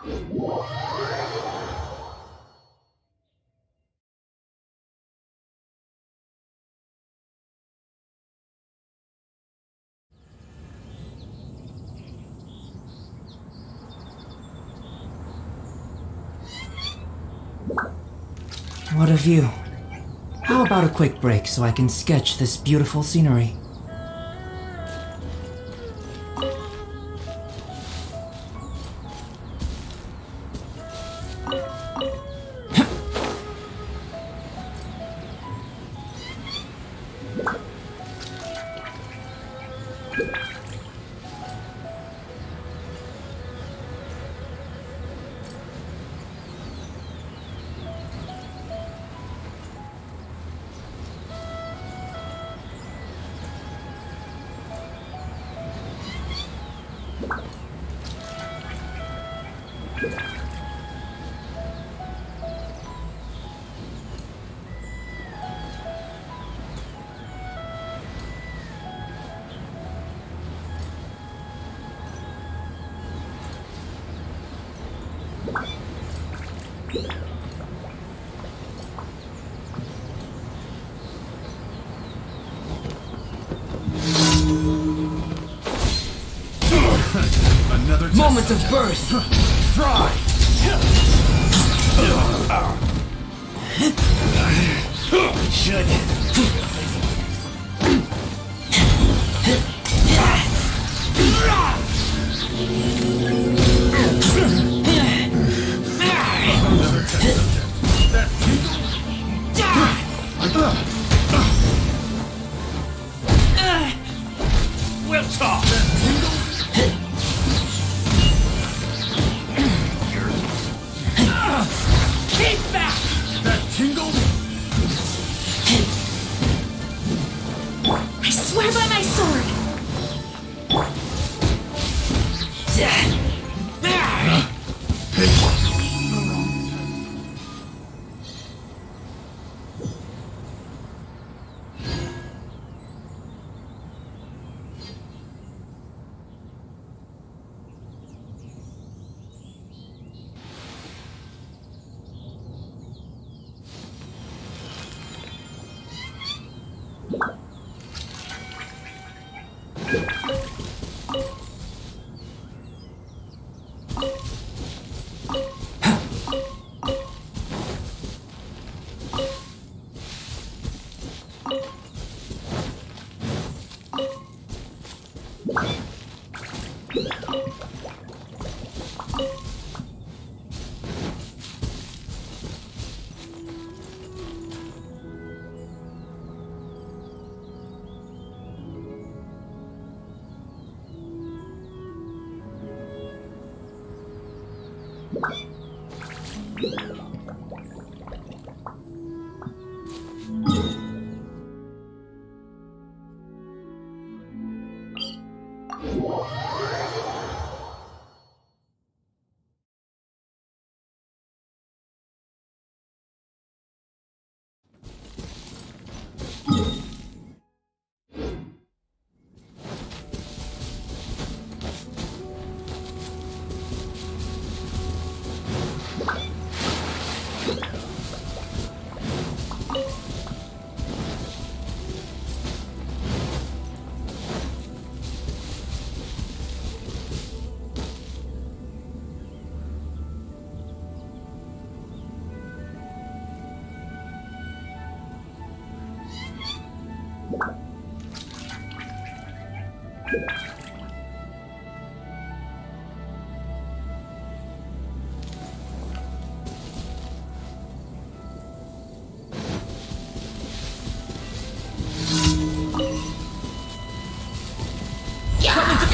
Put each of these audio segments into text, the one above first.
What a view. How about a quick break so I can sketch this beautiful scenery? Moment of birth! Try! Should. We'll talk! Keep back! That tingle? I swear by my sword!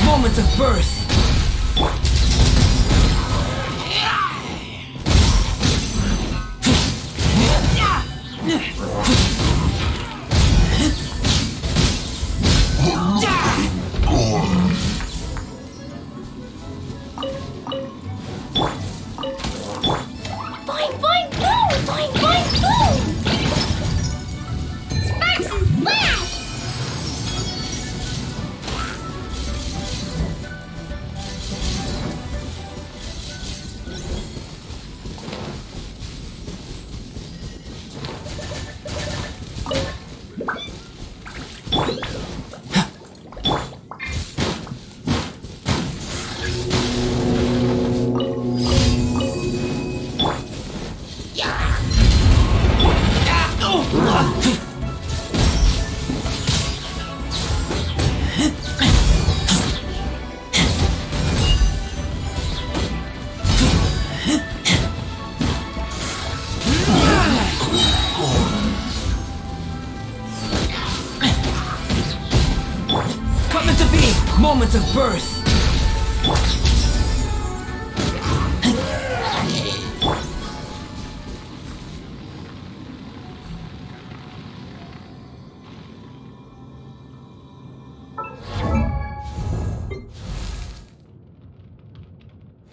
Moment of birth! Moments of birth.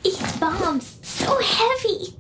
These bombs, so heavy.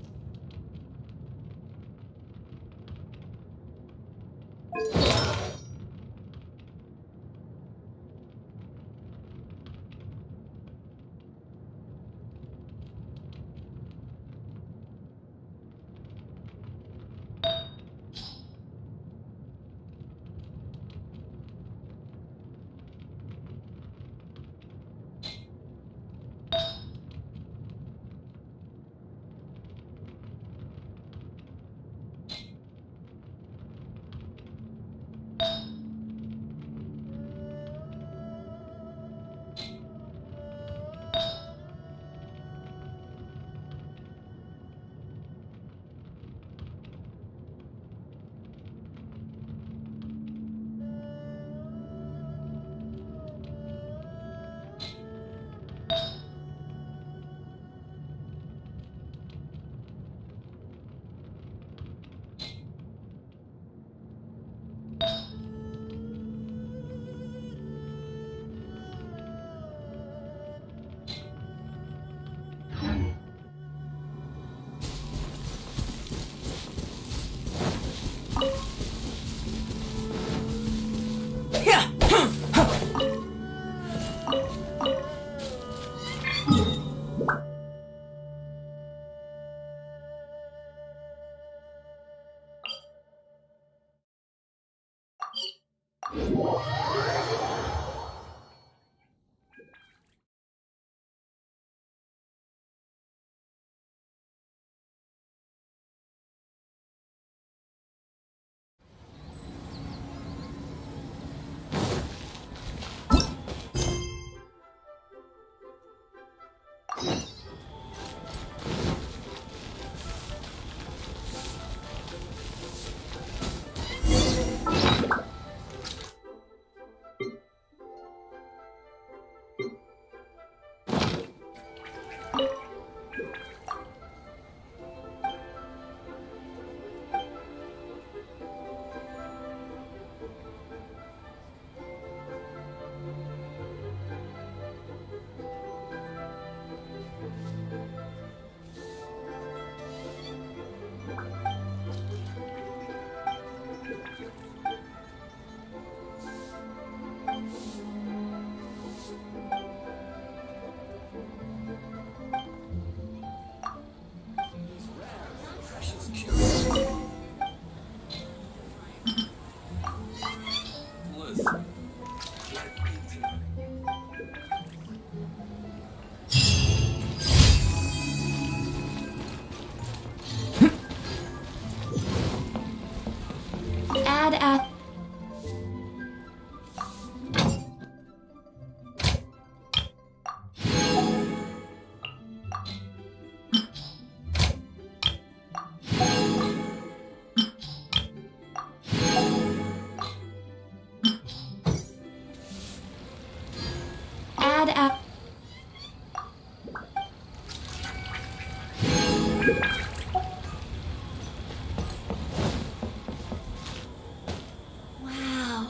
Wow,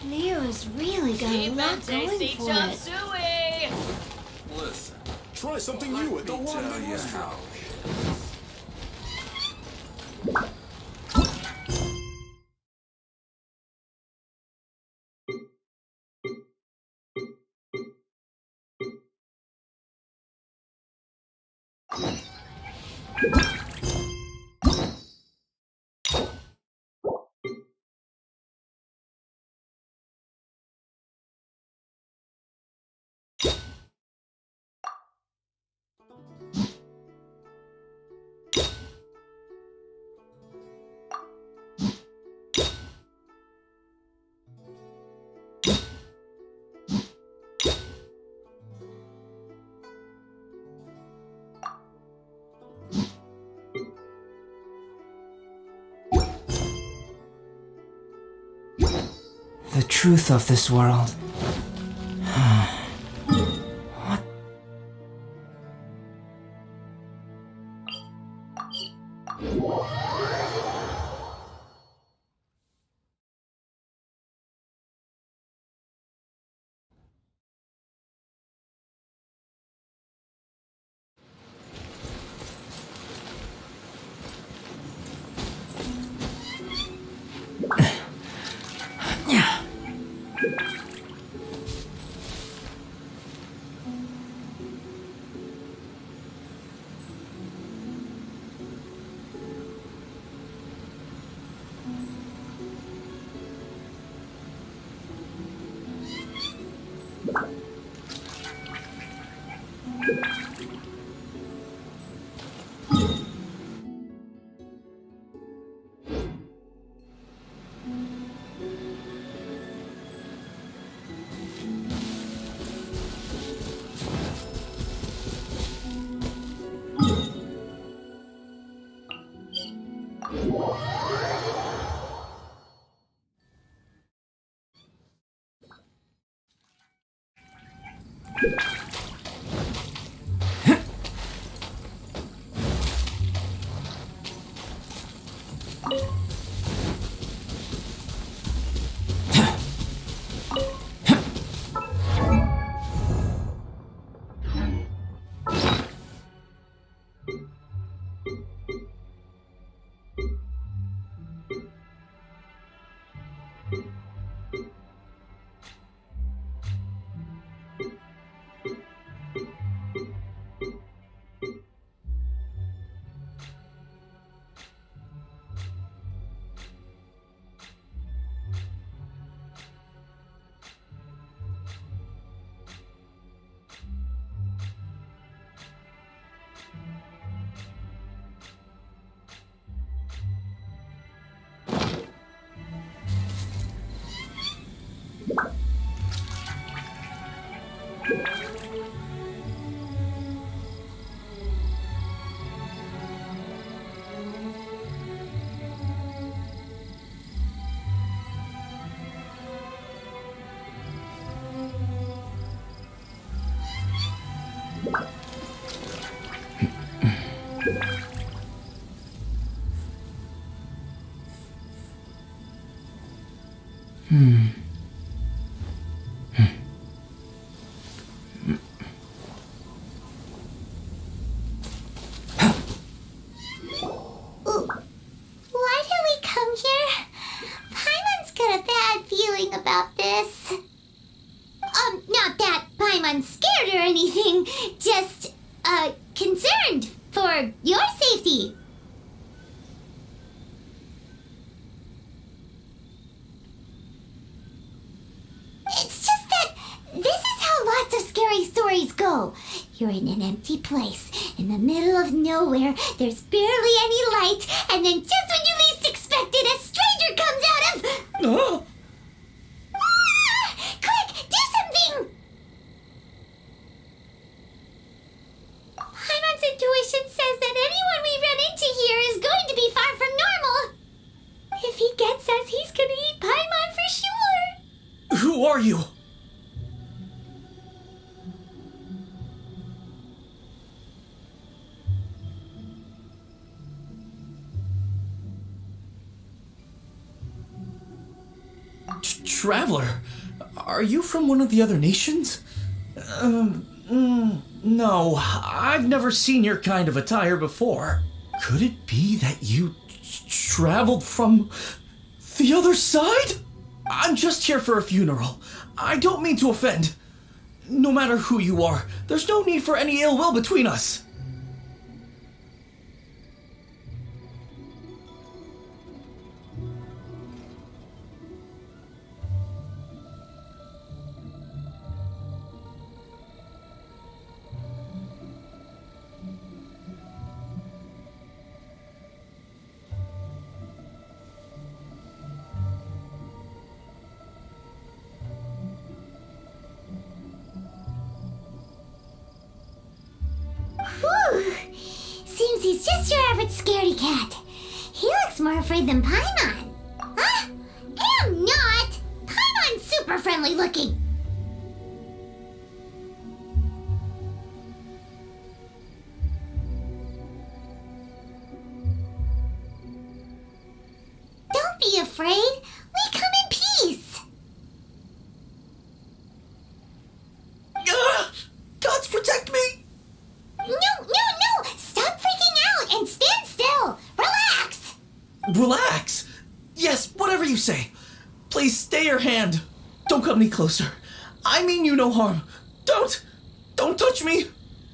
Nero's really got a lot going for it. Suey! Listen, try something new at the London restaurant. The truth of this world. Why did we come here? Paimon's got a bad feeling about this. Not that Paimon's scared or anything, just, concerned for your safety. It's just that this is how lots of scary stories go. You're in an empty place, in the middle of nowhere, there's barely any light, and then just when you least expect it, a stranger comes out of... Oh! Ah! Quick, do something! Paimon's intuition says that anyone we run into here is going to be far from normal. If he gets us, he's gonna eat Paimon for sure. Who are you? Traveler, are you from one of the other nations? No, I've never seen your kind of attire before. Could it be that you traveled from the other side? I'm just here for a funeral. I don't mean to offend. No matter who you are, there's no need for any ill will between us. Whew. Seems he's just your average scaredy cat. He looks more afraid than Paimon. Huh? I'm not! Paimon's super friendly looking. Don't be afraid. We come in peace. Gods protect me! No! Stop freaking out and stand still. Relax. Relax. Yes, whatever you say. Please stay your hand. Don't come any closer. I mean you no harm. Don't touch me.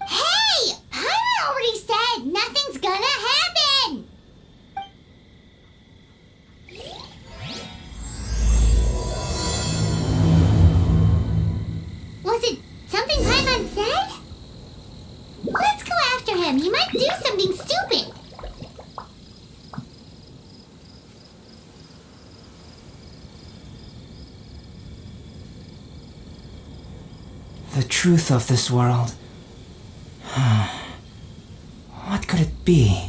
Hey! Pyra already said nothing's gonna happen! Was it something Paimon said? Let's go after him. He might do something stupid. The truth of this world. What could it be?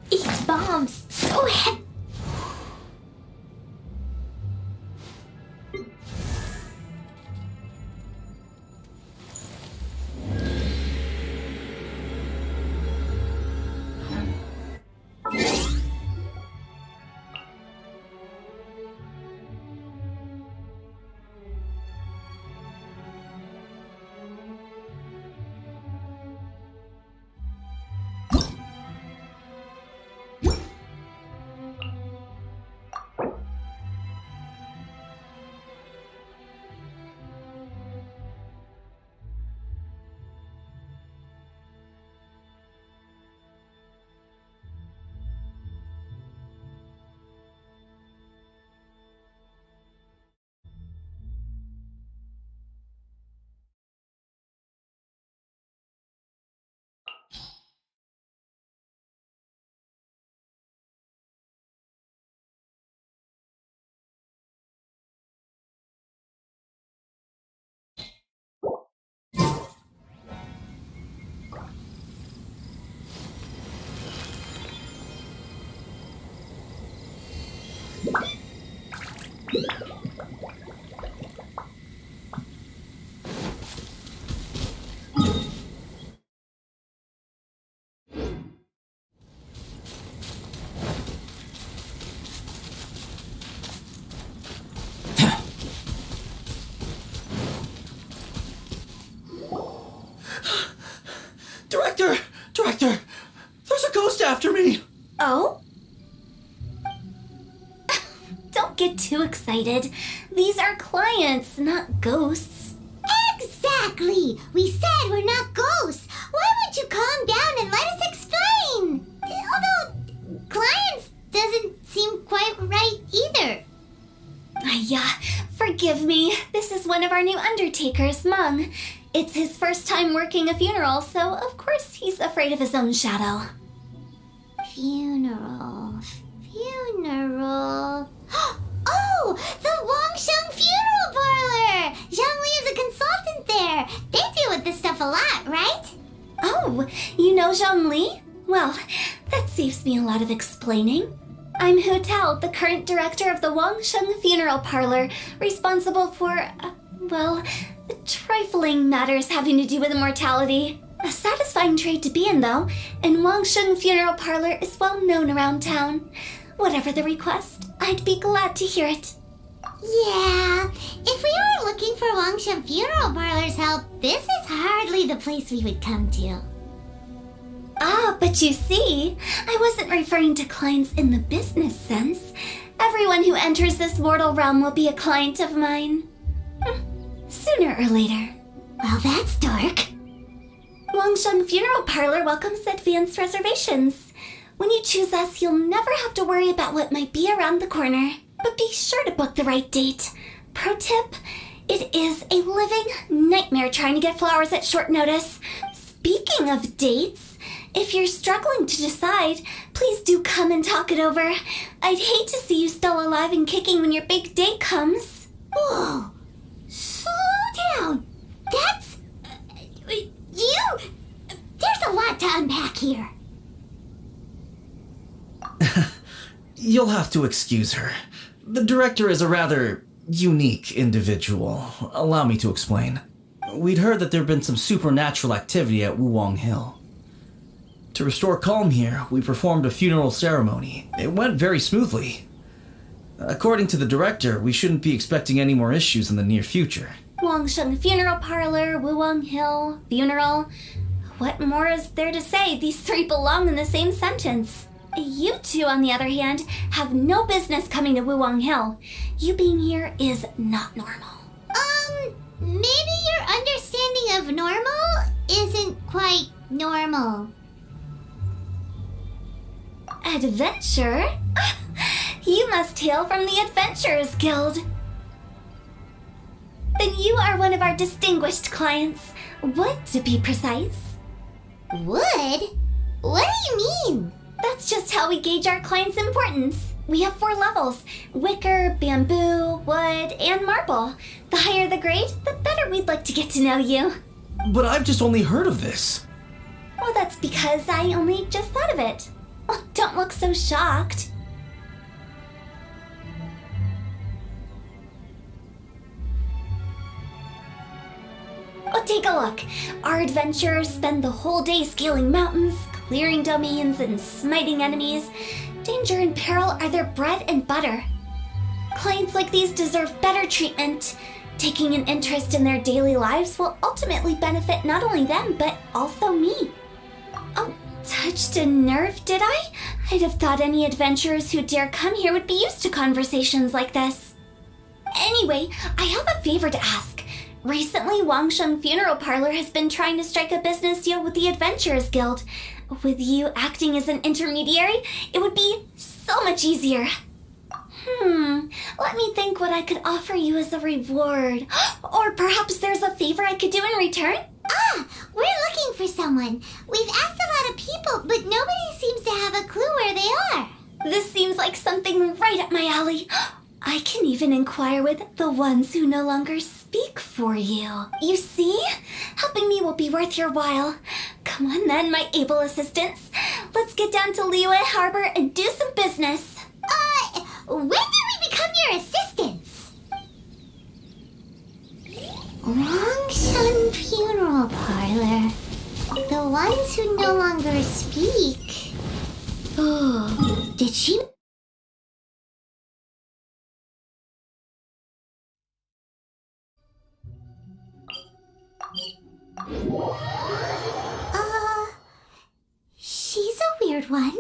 These bombs, so heavy. Director, there's a ghost after me. Oh? Don't get too excited. These are clients, not ghosts. Exactly! We said we're not ghosts. Why won't you calm down and let us explain? Although, clients doesn't seem quite right either. Yeah, forgive me. This is one of our new undertakers, Mung. It's his first time working a funeral, so of course he's afraid of his own shadow. Funeral. Oh! The Wangsheng Funeral Parlor! Zhongli is a consultant there. They deal with this stuff a lot, right? Oh, you know Zhongli? Well, that saves me a lot of explaining. I'm Hu Tao, the current director of the Wangsheng Funeral Parlor, responsible for, trifling matters having to do with immortality. A satisfying trade to be in, though, and Wangsheng Funeral Parlor is well known around town. Whatever the request, I'd be glad to hear it. Yeah, if we were looking for Wangsheng Funeral Parlor's help, this is hardly the place we would come to. Ah, but you see, I wasn't referring to clients in the business sense. Everyone who enters this mortal realm will be a client of mine. Sooner or later. Well, that's dark. Wangsheng Funeral Parlor welcomes advanced reservations. When you choose us, you'll never have to worry about what might be around the corner. But be sure to book the right date. Pro tip, it is a living nightmare trying to get flowers at short notice. Speaking of dates, if you're struggling to decide, please do come and talk it over. I'd hate to see you still alive and kicking when your big day comes. Whoa! Slow down! That's back here. You'll have to excuse her. The director is a rather unique individual. Allow me to explain. We'd heard that there'd been some supernatural activity at Wuwang Hill. To restore calm here, we performed a funeral ceremony. It went very smoothly. According to the director, we shouldn't be expecting any more issues in the near future. Wangsheng Funeral Parlor, Wuwang Hill, funeral. What more is there to say? These three belong in the same sentence. You two, on the other hand, have no business coming to Wuwang Hill. You being here is not normal. Maybe your understanding of normal isn't quite normal. Adventure? You must hail from the Adventurers Guild. Then you are one of our distinguished clients. Wood, to be precise. Wood? What do you mean? That's just how we gauge our clients' importance. We have 4 levels: wicker, bamboo, wood, and marble. The higher the grade, the better we'd like to get to know you. But I've just only heard of this. Well, that's because I only just thought of it. Oh, don't look so shocked. Oh, take a look. Our adventurers spend the whole day scaling mountains, clearing domains, and smiting enemies. Danger and peril are their bread and butter. Clients like these deserve better treatment. Taking an interest in their daily lives will ultimately benefit not only them, but also me. Oh, touched a nerve, did I? I'd have thought any adventurers who dare come here would be used to conversations like this. Anyway, I have a favor to ask. Recently, Wangsheng Funeral Parlor has been trying to strike a business deal with the Adventurers Guild. With you acting as an intermediary, it would be so much easier. Let me think what I could offer you as a reward. Or perhaps there's a favor I could do in return? We're looking for someone. We've asked a lot of people, but nobody seems to have a clue where they are. This seems like something right up my alley. I can even inquire with the ones who no longer speak for you. You see? Helping me will be worth your while. Come on then, my able assistants. Let's get down to Liyue Harbor and do some business. When did we become your assistants? Wangsheng Funeral Parlor. The ones who no longer speak. Oh, did she? She's a weird one.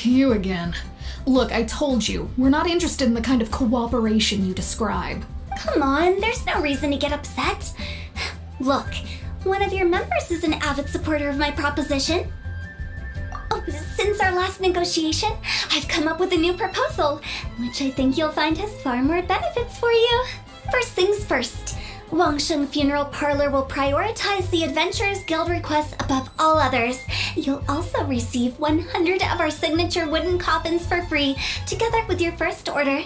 You again. Look, I told you, we're not interested in the kind of cooperation you describe. Come on, there's no reason to get upset. Look, one of your members is an avid supporter of my proposition. Oh, since our last negotiation, I've come up with a new proposal, which I think you'll find has far more benefits for you. First things first, Wangsheng Funeral Parlor will prioritize the Adventurers Guild requests above all others. You'll also receive 100 of our signature wooden coffins for free, together with your first order.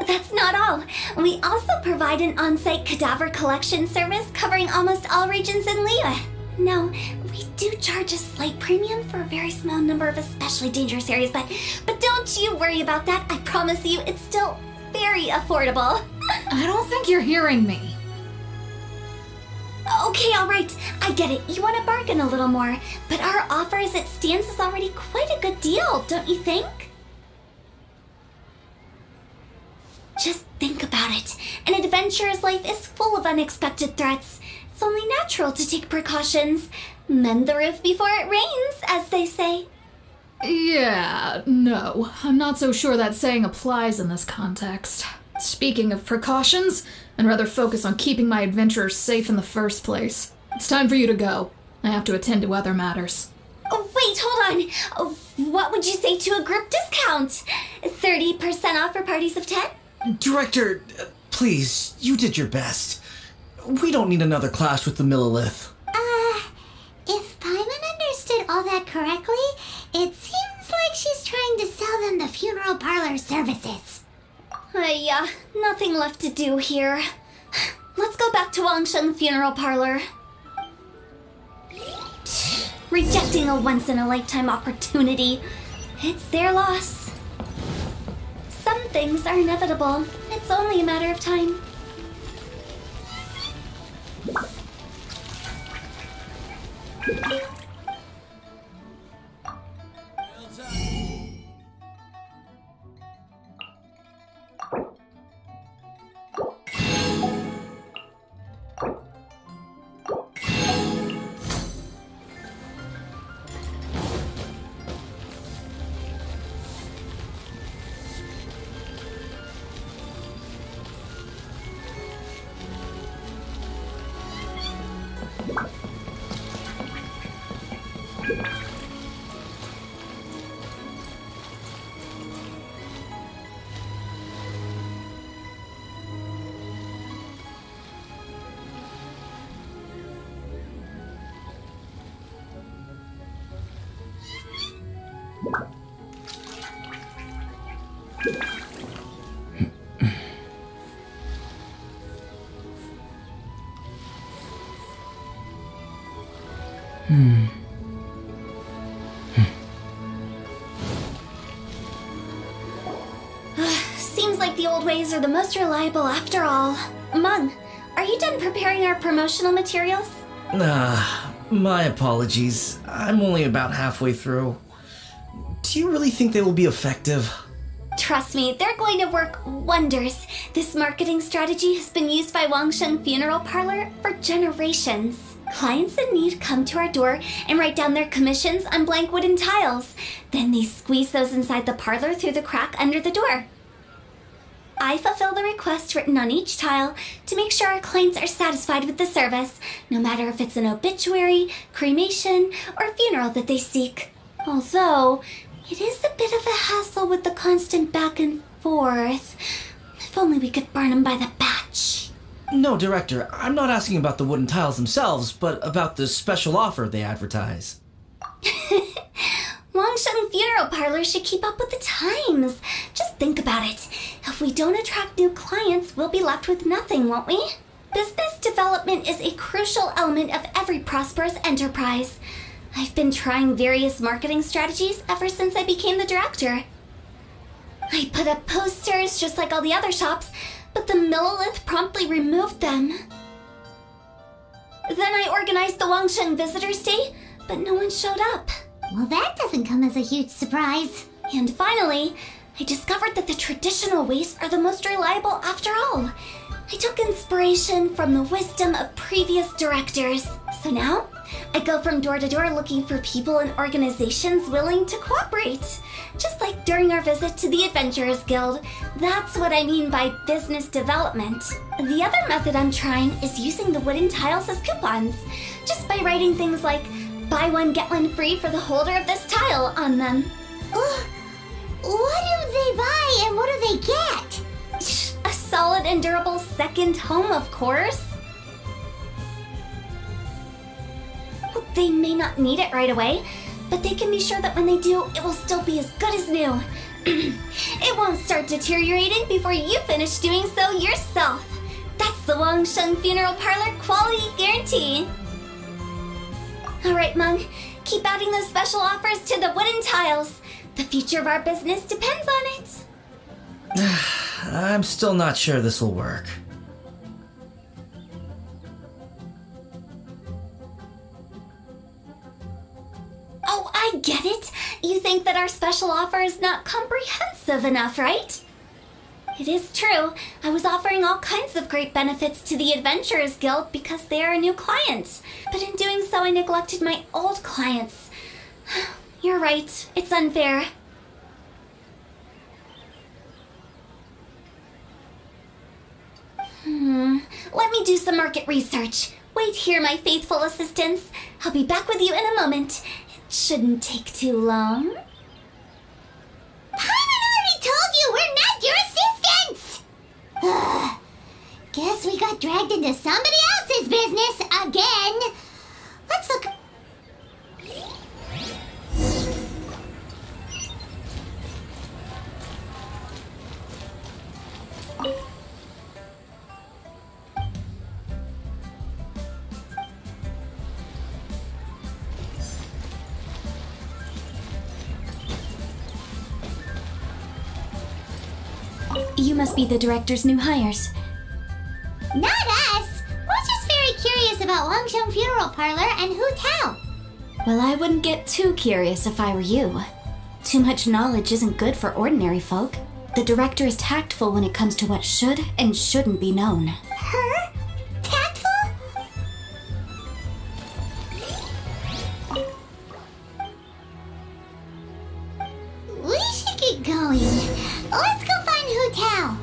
That's not all. We also provide an on-site cadaver collection service covering almost all regions in Liyue. Now, we do charge a slight premium for a very small number of especially dangerous areas, but don't you worry about that. I promise you, it's still very affordable. I don't think you're hearing me. Okay, all right. I get it. You want to bargain a little more, but our offer as it stands is already quite a good deal, don't you think? Just think about it. An adventurer's life is full of unexpected threats. It's only natural to take precautions. Mend the roof before it rains, as they say. Yeah, no. I'm not so sure that saying applies in this context. Speaking of precautions, I'd rather focus on keeping my adventurers safe in the first place. It's time for you to go. I have to attend to other matters. Oh, wait, hold on. Oh, what would you say to a group discount? 30% off for parties of 10? Director, please, you did your best. We don't need another clash with the Millilith. If Paimon understood all that correctly, it seems like she's trying to sell them the funeral parlor services. Nothing left to do here. Let's go back to Wangsheng Funeral Parlor. Rejecting a once-in-a-lifetime opportunity. It's their loss. Some things are inevitable. It's only a matter of time. Seems like the old ways are the most reliable after all. Mung, are you done preparing our promotional materials? My apologies. I'm only about halfway through. Do you really think they will be effective? Trust me, they're going to work wonders. This marketing strategy has been used by Wangsheng Funeral Parlor for generations. Clients in need come to our door and write down their commissions on blank wooden tiles. Then they squeeze those inside the parlor through the crack under the door. I fulfill the request written on each tile to make sure our clients are satisfied with the service, no matter if it's an obituary, cremation, or funeral that they seek. Although, it is a bit of a hassle with the constant back and forth. If only we could burn them by the batch. No, Director, I'm not asking about the wooden tiles themselves, but about the special offer they advertise. Wangsheng Funeral Parlor should keep up with the times. Just think about it. If we don't attract new clients, we'll be left with nothing, won't we? Business development is a crucial element of every prosperous enterprise. I've been trying various marketing strategies ever since I became the director. I put up posters just like all the other shops, but the Millilith promptly removed them. Then I organized the Wangsheng Visitors Day, but no one showed up. Well, that doesn't come as a huge surprise. And finally, I discovered that the traditional ways are the most reliable after all. I took inspiration from the wisdom of previous directors. So now, I go from door to door looking for people and organizations willing to cooperate. Just like during our visit to the Adventurers Guild. That's what I mean by business development. The other method I'm trying is using the wooden tiles as coupons. Just by writing things like, buy one, get one free for the holder of this tile on them. What do they buy and what do they get? A solid and durable second home, of course. Well, they may not need it right away, but they can be sure that when they do, it will still be as good as new. It won't start deteriorating before you finish doing so yourself. That's the Wangsheng Funeral Parlor quality guarantee. Alright, Mung, keep adding those special offers to the wooden tiles. The future of our business depends on it. I'm still not sure this will work. Oh, I get it. You think that our special offer is not comprehensive enough, right? It is true. I was offering all kinds of great benefits to the Adventurers Guild because they are a new client. But in doing so, I neglected my old clients. You're right. It's unfair. Let me do some market research. Wait here, my faithful assistants. I'll be back with you in a moment. It shouldn't take too long. Paimon already told you we're not your assistants! Guess we got dragged into somebody else's boss's business again. Let's look. You must be the director's new hires. Not us. We're just very curious about Wangsheng Funeral Parlor and Hu Tao. Well, I wouldn't get too curious if I were you. Too much knowledge isn't good for ordinary folk. The director is tactful when it comes to what should and shouldn't be known. Her? Tactful? We should get going. Let's go find Hu Tao.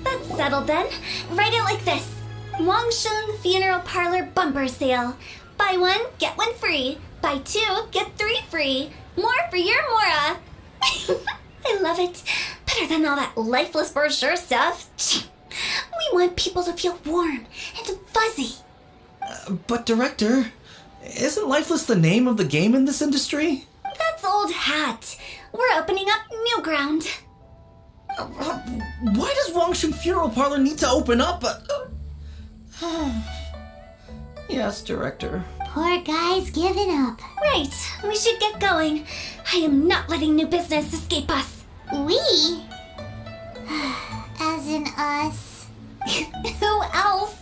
That's settled then. Write it like this. Wangsheng Funeral Parlor Bumper Sale. Buy one, get one free. Buy two, get three free. More for your Mora. I love it. Better than all that lifeless brochure stuff. We want people to feel warm and fuzzy. But Director, isn't Lifeless the name of the game in this industry? That's old hat. We're opening up new ground. Why does Wangsheng Funeral Parlor need to open up? Yes, Director. Poor guy's giving up. Right, we should get going. I am not letting new business escape us. We? As in us. Who else?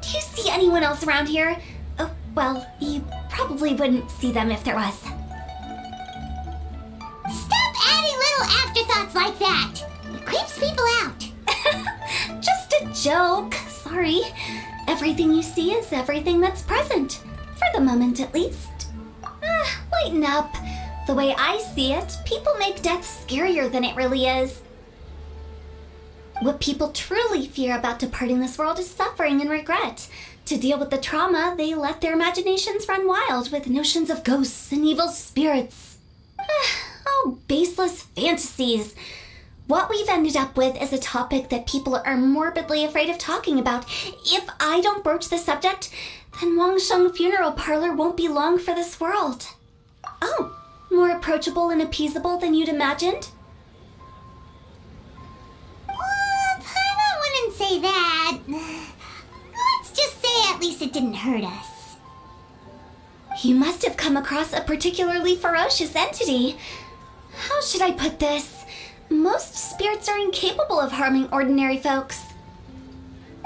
Do you see anyone else around here? Oh, well, you probably wouldn't see them if there was. Stop adding little afterthoughts like that. It creeps people out. Just a joke. Sorry. Everything you see is everything that's present. For the moment, at least. Lighten up. The way I see it, people make death scarier than it really is. What people truly fear about departing this world is suffering and regret. To deal with the trauma, they let their imaginations run wild with notions of ghosts and evil spirits. Oh, baseless fantasies. What we've ended up with is a topic that people are morbidly afraid of talking about. If I don't broach the subject, then Wangsheng Funeral Parlor won't be long for this world. Oh, more approachable and appeasable than you'd imagined? I wouldn't say that. Let's just say at least it didn't hurt us. You must have come across a particularly ferocious entity. How should I put this? Most spirits are incapable of harming ordinary folks.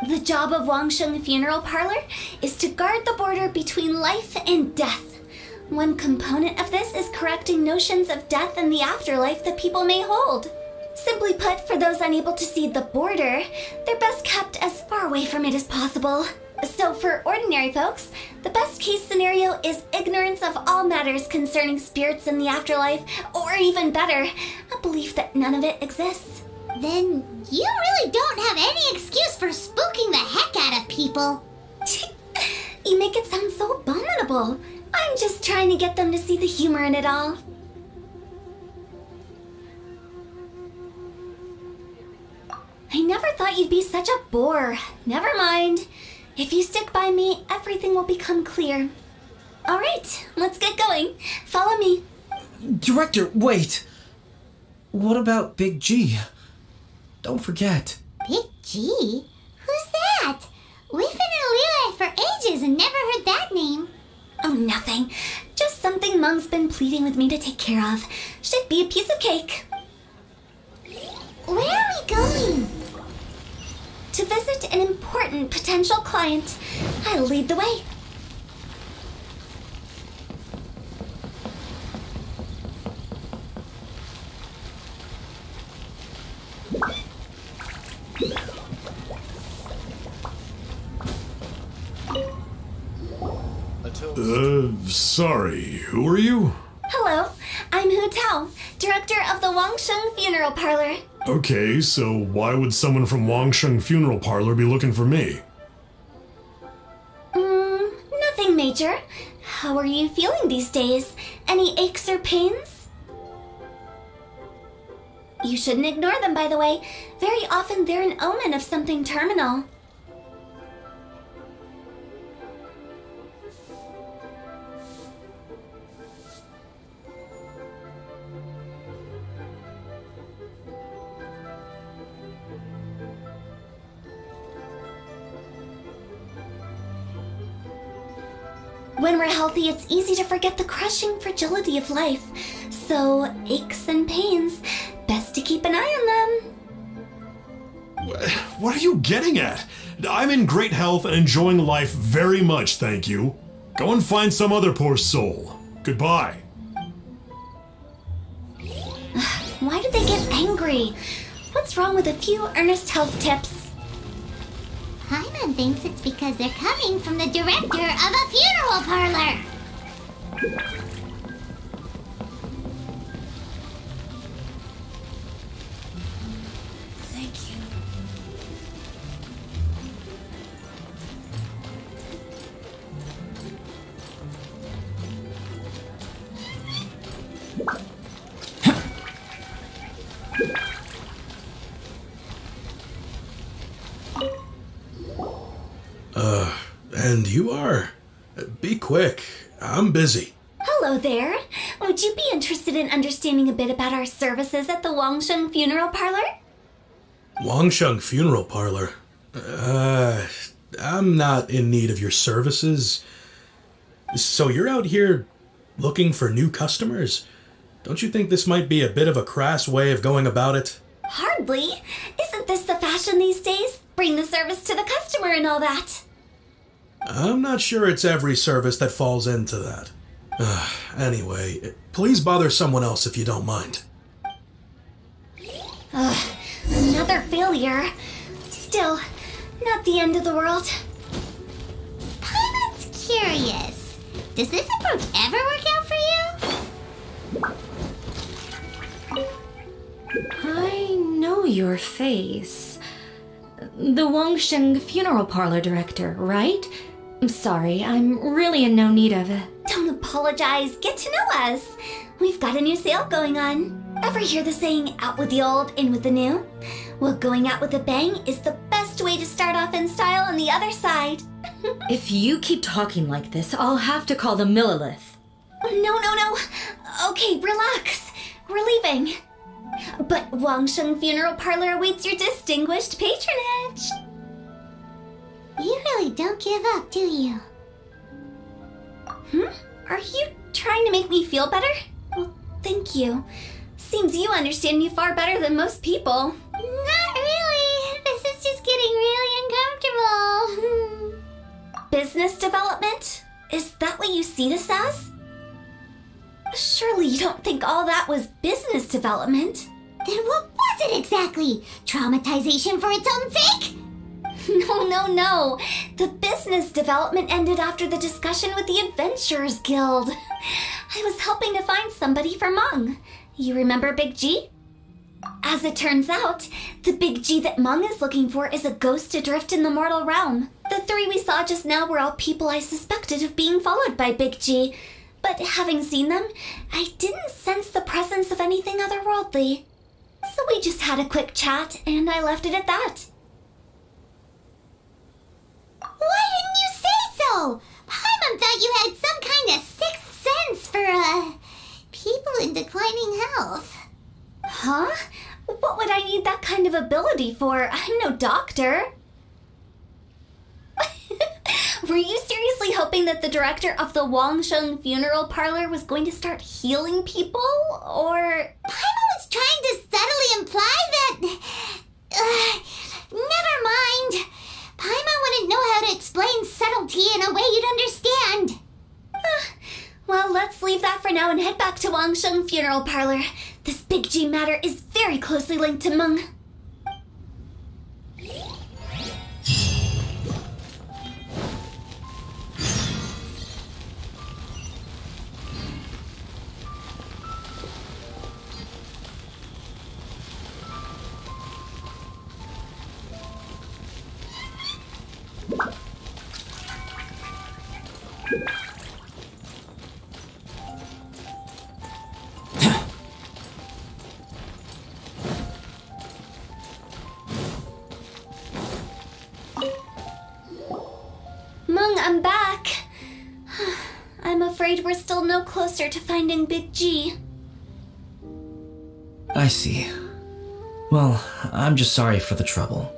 The job of Wangsheng Funeral Parlor is to guard the border between life and death. One component of this is correcting notions of death and the afterlife that people may hold. Simply put, for those unable to see the border, they're best kept as far away from it as possible. So for ordinary folks, the best case scenario is ignorance of all matters concerning spirits in the afterlife, or even better, a belief that none of it exists. Then you really don't have any excuse for spooking the heck out of people. You make it sound so abominable. I'm just trying to get them to see the humor in it all. I never thought you'd be such a bore. Never mind. If you stick by me, everything will become clear. All right, let's get going. Follow me. Director, wait. What about Big G? Don't forget. Big G? Who's that? We've been in Liyue for ages and never heard that name. Oh, nothing. Just something Mom's been pleading with me to take care of. Should be a piece of cake. Where are we going? To visit an important potential client. I'll lead the way. Sorry, who are you? Hello, I'm Hu Tao, director of the Wangsheng Funeral Parlor. Okay, so why would someone from Wangsheng Funeral Parlor be looking for me? Nothing major. How are you feeling these days? Any aches or pains? You shouldn't ignore them, by the way. Very often they're an omen of something terminal. When we're healthy, it's easy to forget the crushing fragility of life. So, aches and pains, best to keep an eye on them. What are you getting at? I'm in great health and enjoying life very much, thank you. Go and find some other poor soul. Goodbye. Why do they get angry? What's wrong with a few earnest health tips? Paimon thinks it's because they're coming from the director of a funeral parlor. Thank you. And you are? Be quick. I'm busy. Hello there. Would you be interested in understanding a bit about our services at the Wangsheng Funeral Parlor? Wangsheng Funeral Parlor? I'm not in need of your services. So you're out here looking for new customers? Don't you think this might be a bit of a crass way of going about it? Hardly. Isn't this the fashion these days? Bring the service to the customer and all that. I'm not sure it's every service that falls into that. Anyway, please bother someone else if you don't mind. Another failure. Still, not the end of the world. Paimon's curious. Does this approach ever work out for you? I know your face. The Wangsheng Funeral Parlor director, right? I'm sorry, I'm really in no need of it. Don't apologize. Get to know us. We've got a new sale going on. Ever hear the saying, out with the old, in with the new? Well, going out with a bang is the best way to start off in style on the other side. If you keep talking like this, I'll have to call the Millilith. No. Okay, relax. We're leaving. But Wangsheng Funeral Parlor awaits your distinguished patronage. You really don't give up, do you? Are you trying to make me feel better? Well, thank you. Seems you understand me far better than most people. Not really. This is just getting really uncomfortable. Business development? Is that what you see this as? Surely you don't think all that was business development? Then what was it exactly? Traumatization for its own sake? No. The business development ended after the discussion with the Adventurers Guild. I was helping to find somebody for Mung. You remember Big G? As it turns out, the Big G that Mung is looking for is a ghost adrift in the mortal realm. The three we saw just now were all people I suspected of being followed by Big G. But having seen them, I didn't sense the presence of anything otherworldly. So we just had a quick chat, and I left it at that. Why didn't you say so? Paimon thought you had some kind of sixth sense for, people in declining health. Huh? What would I need that kind of ability for? I'm no doctor. Were you seriously hoping that the director of the Wangsheng Funeral Parlor was going to start healing people, or... Paimon was trying to subtly imply that... never mind. Paimon wouldn't know how to explain subtlety in a way you'd understand. Well, let's leave that for now and head back to Wangsheng Funeral Parlor. This Big G matter is very closely linked to Mung. I'm back. I'm afraid we're still no closer to finding Big G. I see. Well, I'm just sorry for the trouble.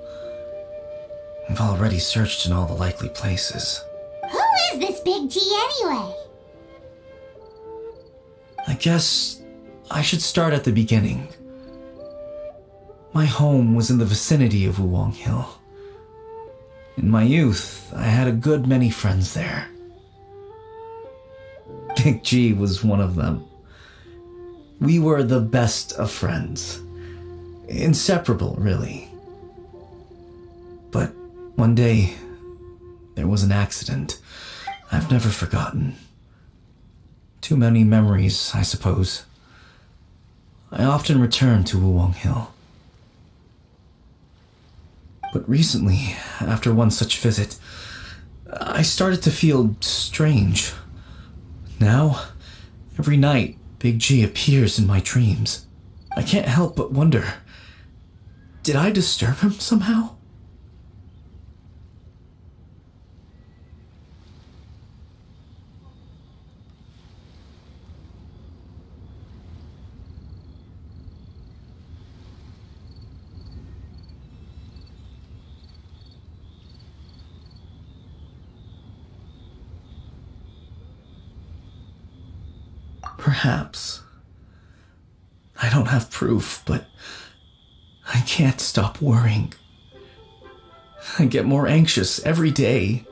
I've already searched in all the likely places. Who is this Big G anyway? I guess I should start at the beginning. My home was in the vicinity of Wuwang Hill. In my youth, I had a good many friends there. Big G was one of them. We were the best of friends. Inseparable, really. But one day, there was an accident I've never forgotten. Too many memories, I suppose. I often return to Wuwang Hill. But recently, after one such visit, I started to feel strange. Now, every night, Big G appears in my dreams. I can't help but wonder, did I disturb him somehow? Perhaps. I don't have proof, but I can't stop worrying. I get more anxious every day.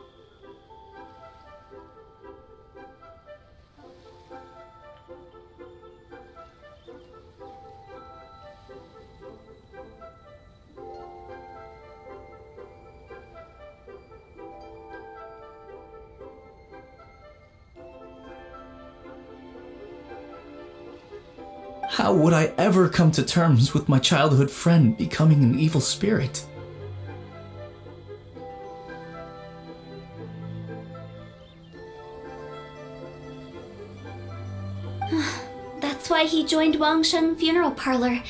How would I ever come to terms with my childhood friend becoming an evil spirit? That's why he joined Wangsheng Funeral Parlor.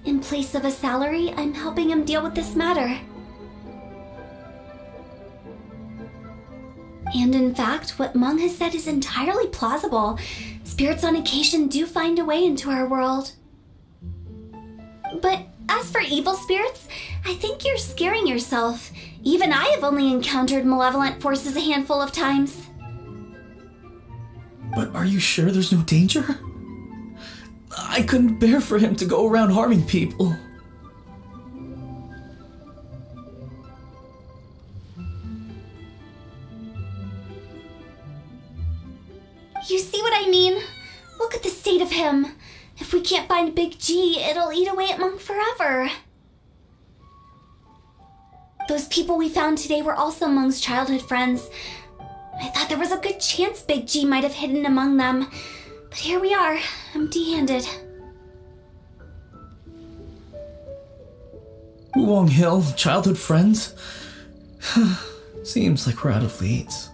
In place of a salary, I'm helping him deal with this matter. And in fact, what Meng has said is entirely plausible. Spirits on occasion do find a way into our world. But as for evil spirits, I think you're scaring yourself. Even I have only encountered malevolent forces a handful of times. But are you sure there's no danger? I couldn't bear for him to go around harming people. You see what I mean? Look at the state of him. If we can't find Big G, it'll eat away at Monk forever. Those people we found today were also Monk's childhood friends. I thought there was a good chance Big G might have hidden among them. But here we are, empty-handed. Wuwang Hill, childhood friends? Seems like we're out of leads.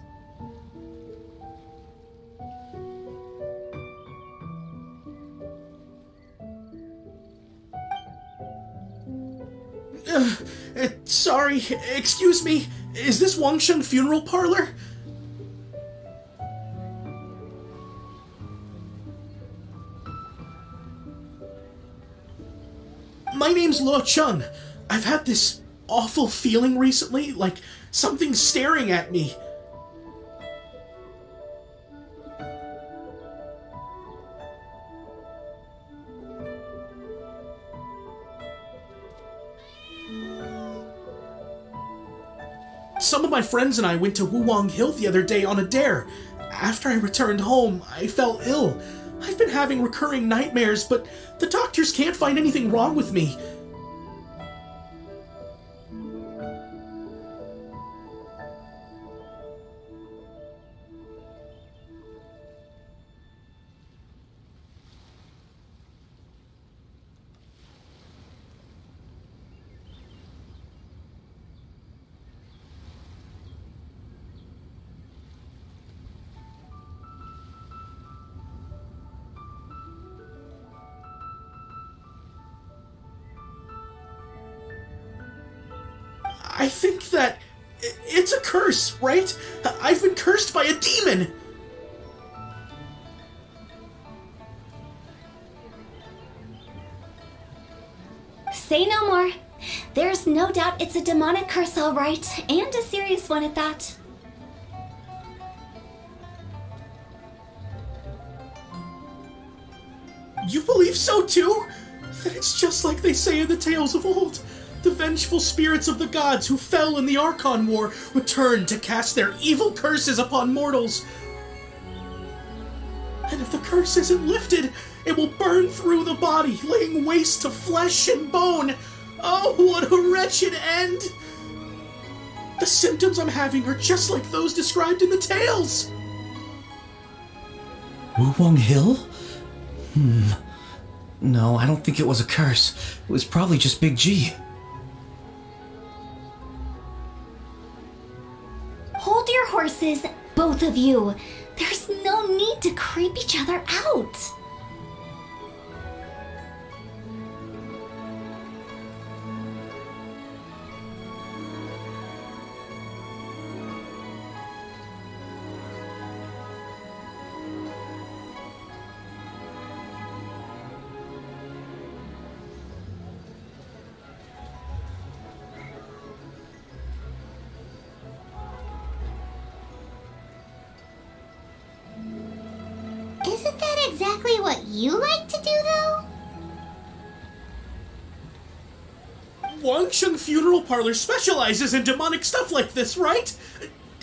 Sorry, excuse me. Is this Wangsheng Funeral Parlor? My name's Luo Chung. I've had this awful feeling recently, like something's staring at me. Some of my friends and I went to Wuwang Hill the other day on a dare. After I returned home, I fell ill. I've been having recurring nightmares, but the doctors can't find anything wrong with me. I think that It's a curse, right? I've been cursed by a demon! Say no more. There's no doubt it's a demonic curse, all right, and a serious one at that. You believe so too? Then it's just like they say in the tales of old. The vengeful spirits of the gods who fell in the Archon War return to cast their evil curses upon mortals. And if the curse isn't lifted, it will burn through the body, laying waste to flesh and bone. Oh, what a wretched end! The symptoms I'm having are just like those described in the tales. Wulong Hill? No, I don't think it was a curse. It was probably just Big G. Hold your horses, both of you. There's no need to creep each other out. Isn't that exactly what you like to do, though? Wangsheng Funeral Parlor specializes in demonic stuff like this, right?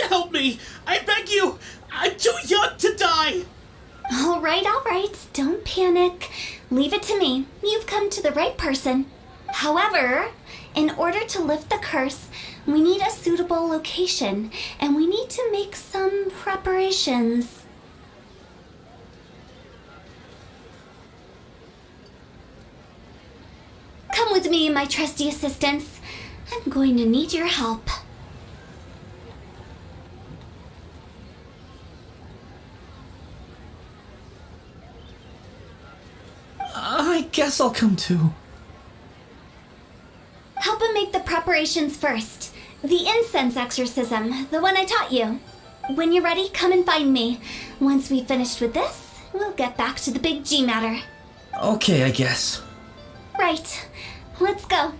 Help me! I beg you! I'm too young to die! All right, don't panic. Leave it to me. You've come to the right person. However, in order to lift the curse, we need a suitable location, and we need to make some preparations. Come with me, my trusty assistants. I'm going to need your help. I guess I'll come too. Help him make the preparations first. The incense exorcism, the one I taught you. When you're ready, come and find me. Once we've finished with this, we'll get back to the Big G matter. Okay, I guess. Right. Let's go.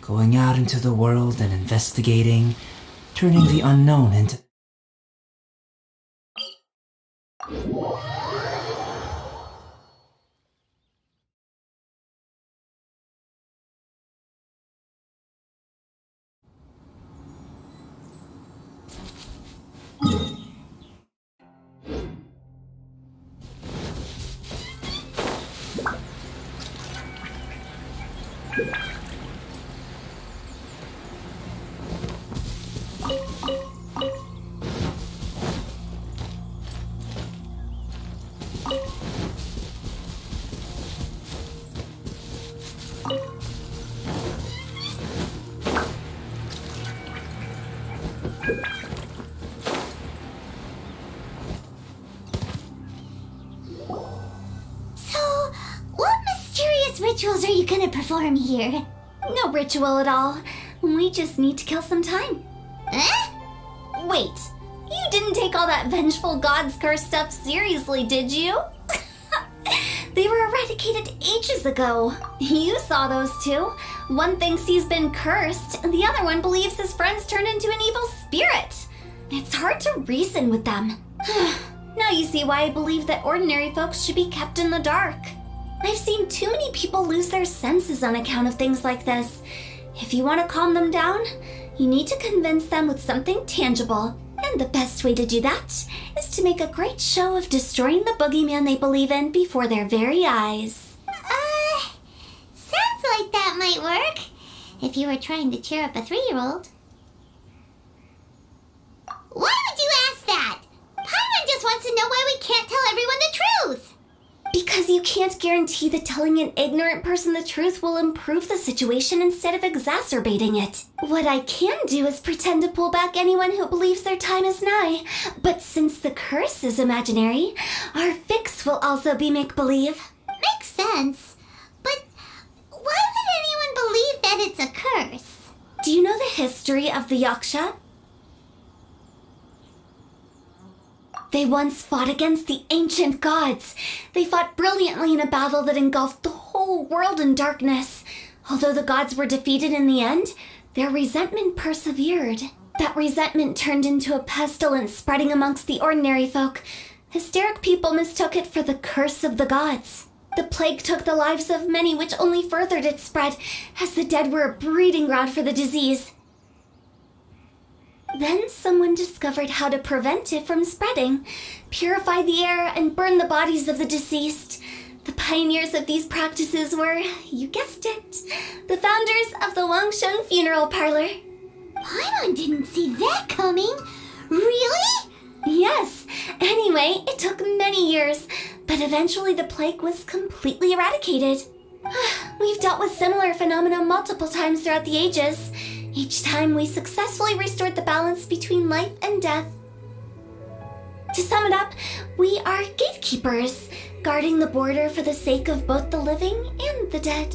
Going out into the world and investigating, turning the unknown into... So, what mysterious rituals are you gonna perform here? No ritual at all. We just need to kill some time. Eh? Wait, you didn't take all that vengeful God's curse stuff seriously, did you? They were eradicated ages ago. You saw those two. One thinks he's been cursed, and the other one believes his friends turned into an evil spirit. It's hard to reason with them. Now you see why I believe that ordinary folks should be kept in the dark. I've seen too many people lose their senses on account of things like this. If you want to calm them down, you need to convince them with something tangible. And the best way to do that is to make a great show of destroying the boogeyman they believe in before their very eyes. Sounds like that might work. If you were trying to cheer up a 3-year-old. Why would you ask that? Paimon just wants to know why we can't tell everyone the truth. Because you can't guarantee that telling an ignorant person the truth will improve the situation instead of exacerbating it. What I can do is pretend to pull back anyone who believes their time is nigh. But since the curse is imaginary, our fix will also be make-believe. Makes sense. But why would anyone believe that it's a curse? Do you know the history of the Yaksha? They once fought against the ancient gods. They fought brilliantly in a battle that engulfed the whole world in darkness. Although the gods were defeated in the end, their resentment persevered. That resentment turned into a pestilence spreading amongst the ordinary folk. Hysteric people mistook it for the curse of the gods. The plague took the lives of many, which only furthered its spread, as the dead were a breeding ground for the disease. Then someone discovered how to prevent it from spreading, purify the air, and burn the bodies of the deceased. The pioneers of these practices were, you guessed it, the founders of the Wangsheng Funeral Parlor. Paimon didn't see that coming. Really? Yes. Anyway, it took many years, but eventually the plague was completely eradicated. We've dealt with similar phenomena multiple times throughout the ages. Each time we successfully restored the balance between life and death. To sum it up, we are gatekeepers, guarding the border for the sake of both the living and the dead.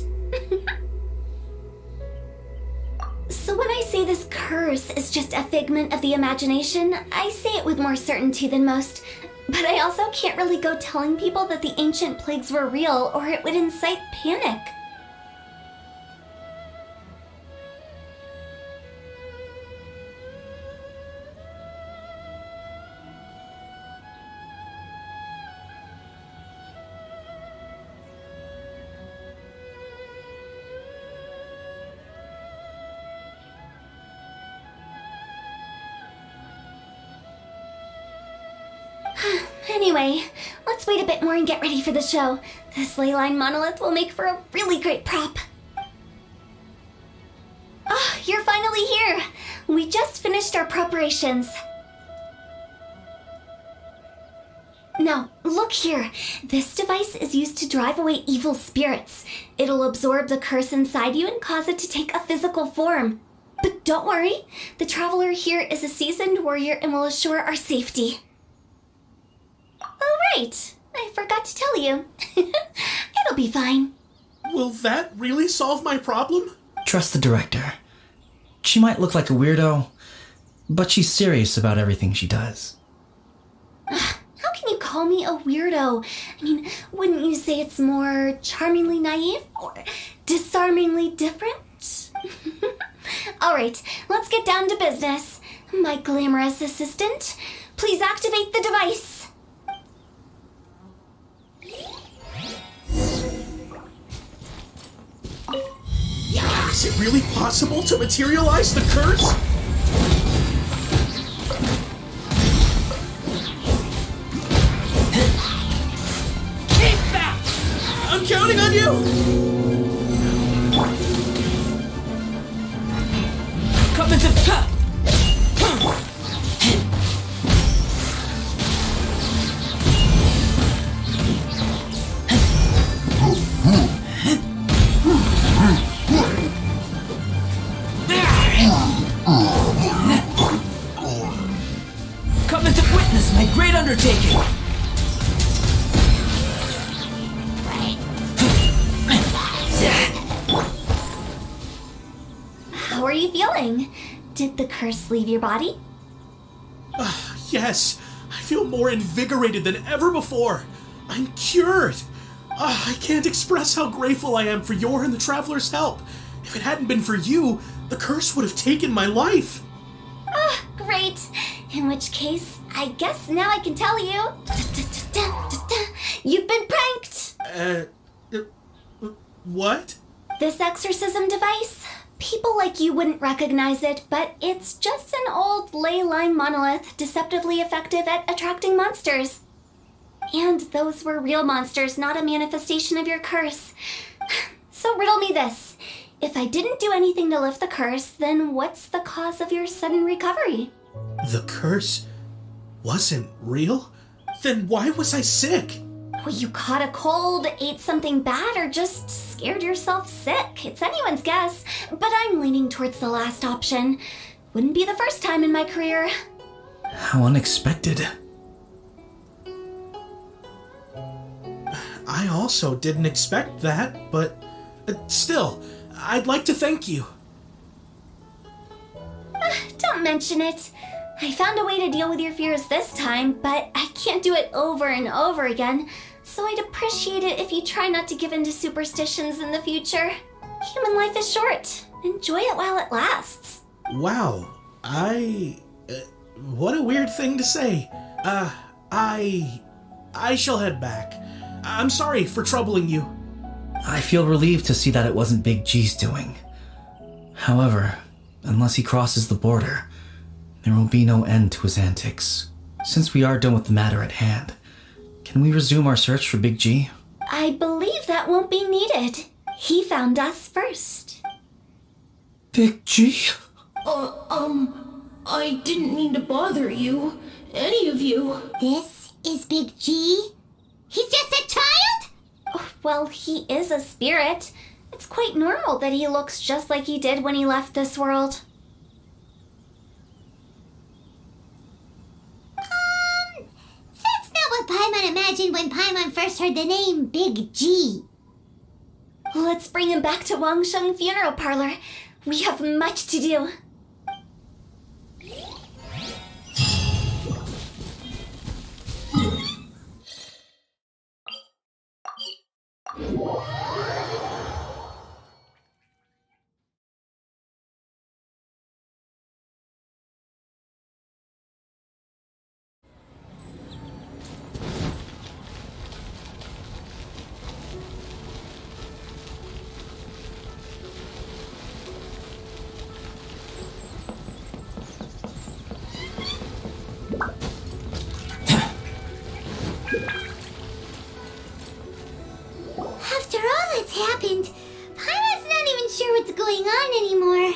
So when I say this curse is just a figment of the imagination, I say it with more certainty than most. But I also can't really go telling people that the ancient plagues were real, or it would incite panic. Anyway, let's wait a bit more and get ready for the show. This ley line monolith will make for a really great prop. Oh, you're finally here. We just finished our preparations. Now, look here. This device is used to drive away evil spirits. It'll absorb the curse inside you and cause it to take a physical form. But don't worry, the traveler here is a seasoned warrior and will assure our safety. Oh, right. I forgot to tell you. It'll be fine. Will that really solve my problem? Trust the director. She might look like a weirdo, but she's serious about everything she does. How can you call me a weirdo? I mean, wouldn't you say it's more charmingly naive or disarmingly different? All right, let's get down to business. My glamorous assistant, please activate the device. Is it really possible to materialize the curse? Keep that! I'm counting on you! Come into the... Come into witness my great undertaking! feeling? Did the curse leave your body? Yes, I feel more invigorated than ever before. I'm cured. I can't express how grateful I am for your and the Traveler's help. If it hadn't been for you, the curse would have taken my life. Great. In which case, I guess now I can tell you. You've been pranked! What? This exorcism device? People like you wouldn't recognize it, but it's just an old ley line monolith deceptively effective at attracting monsters. And those were real monsters, not a manifestation of your curse. So riddle me this. If I didn't do anything to lift the curse, then what's the cause of your sudden recovery? The curse wasn't real? Then why was I sick? Well, you caught a cold, ate something bad, or just scared yourself sick. It's anyone's guess, but I'm leaning towards the last option. Wouldn't be the first time in my career. How unexpected. I also didn't expect that, but still, I'd like to thank you. Don't mention it. I found a way to deal with your fears this time, but I can't do it over and over again, so I'd appreciate it if you try not to give in to superstitions in the future. Human life is short. Enjoy it while it lasts. Wow, what a weird thing to say. I shall head back. I'm sorry for troubling you. I feel relieved to see that it wasn't Big G's doing. However, unless he crosses the border, there will be no end to his antics. Since we are done with the matter at hand, can we resume our search for Big G? I believe that won't be needed. He found us first. Big G? I didn't mean to bother you. Any of you. This is Big G? He's just a child? Oh, well, he is a spirit. It's quite normal that he looks just like he did when he left this world. That's not what Paimon imagined when Paimon first heard the name Big G. Let's bring him back to Wangsheng Funeral Parlor. We have much to do. After all that's happened, Paimon's not even sure what's going on anymore.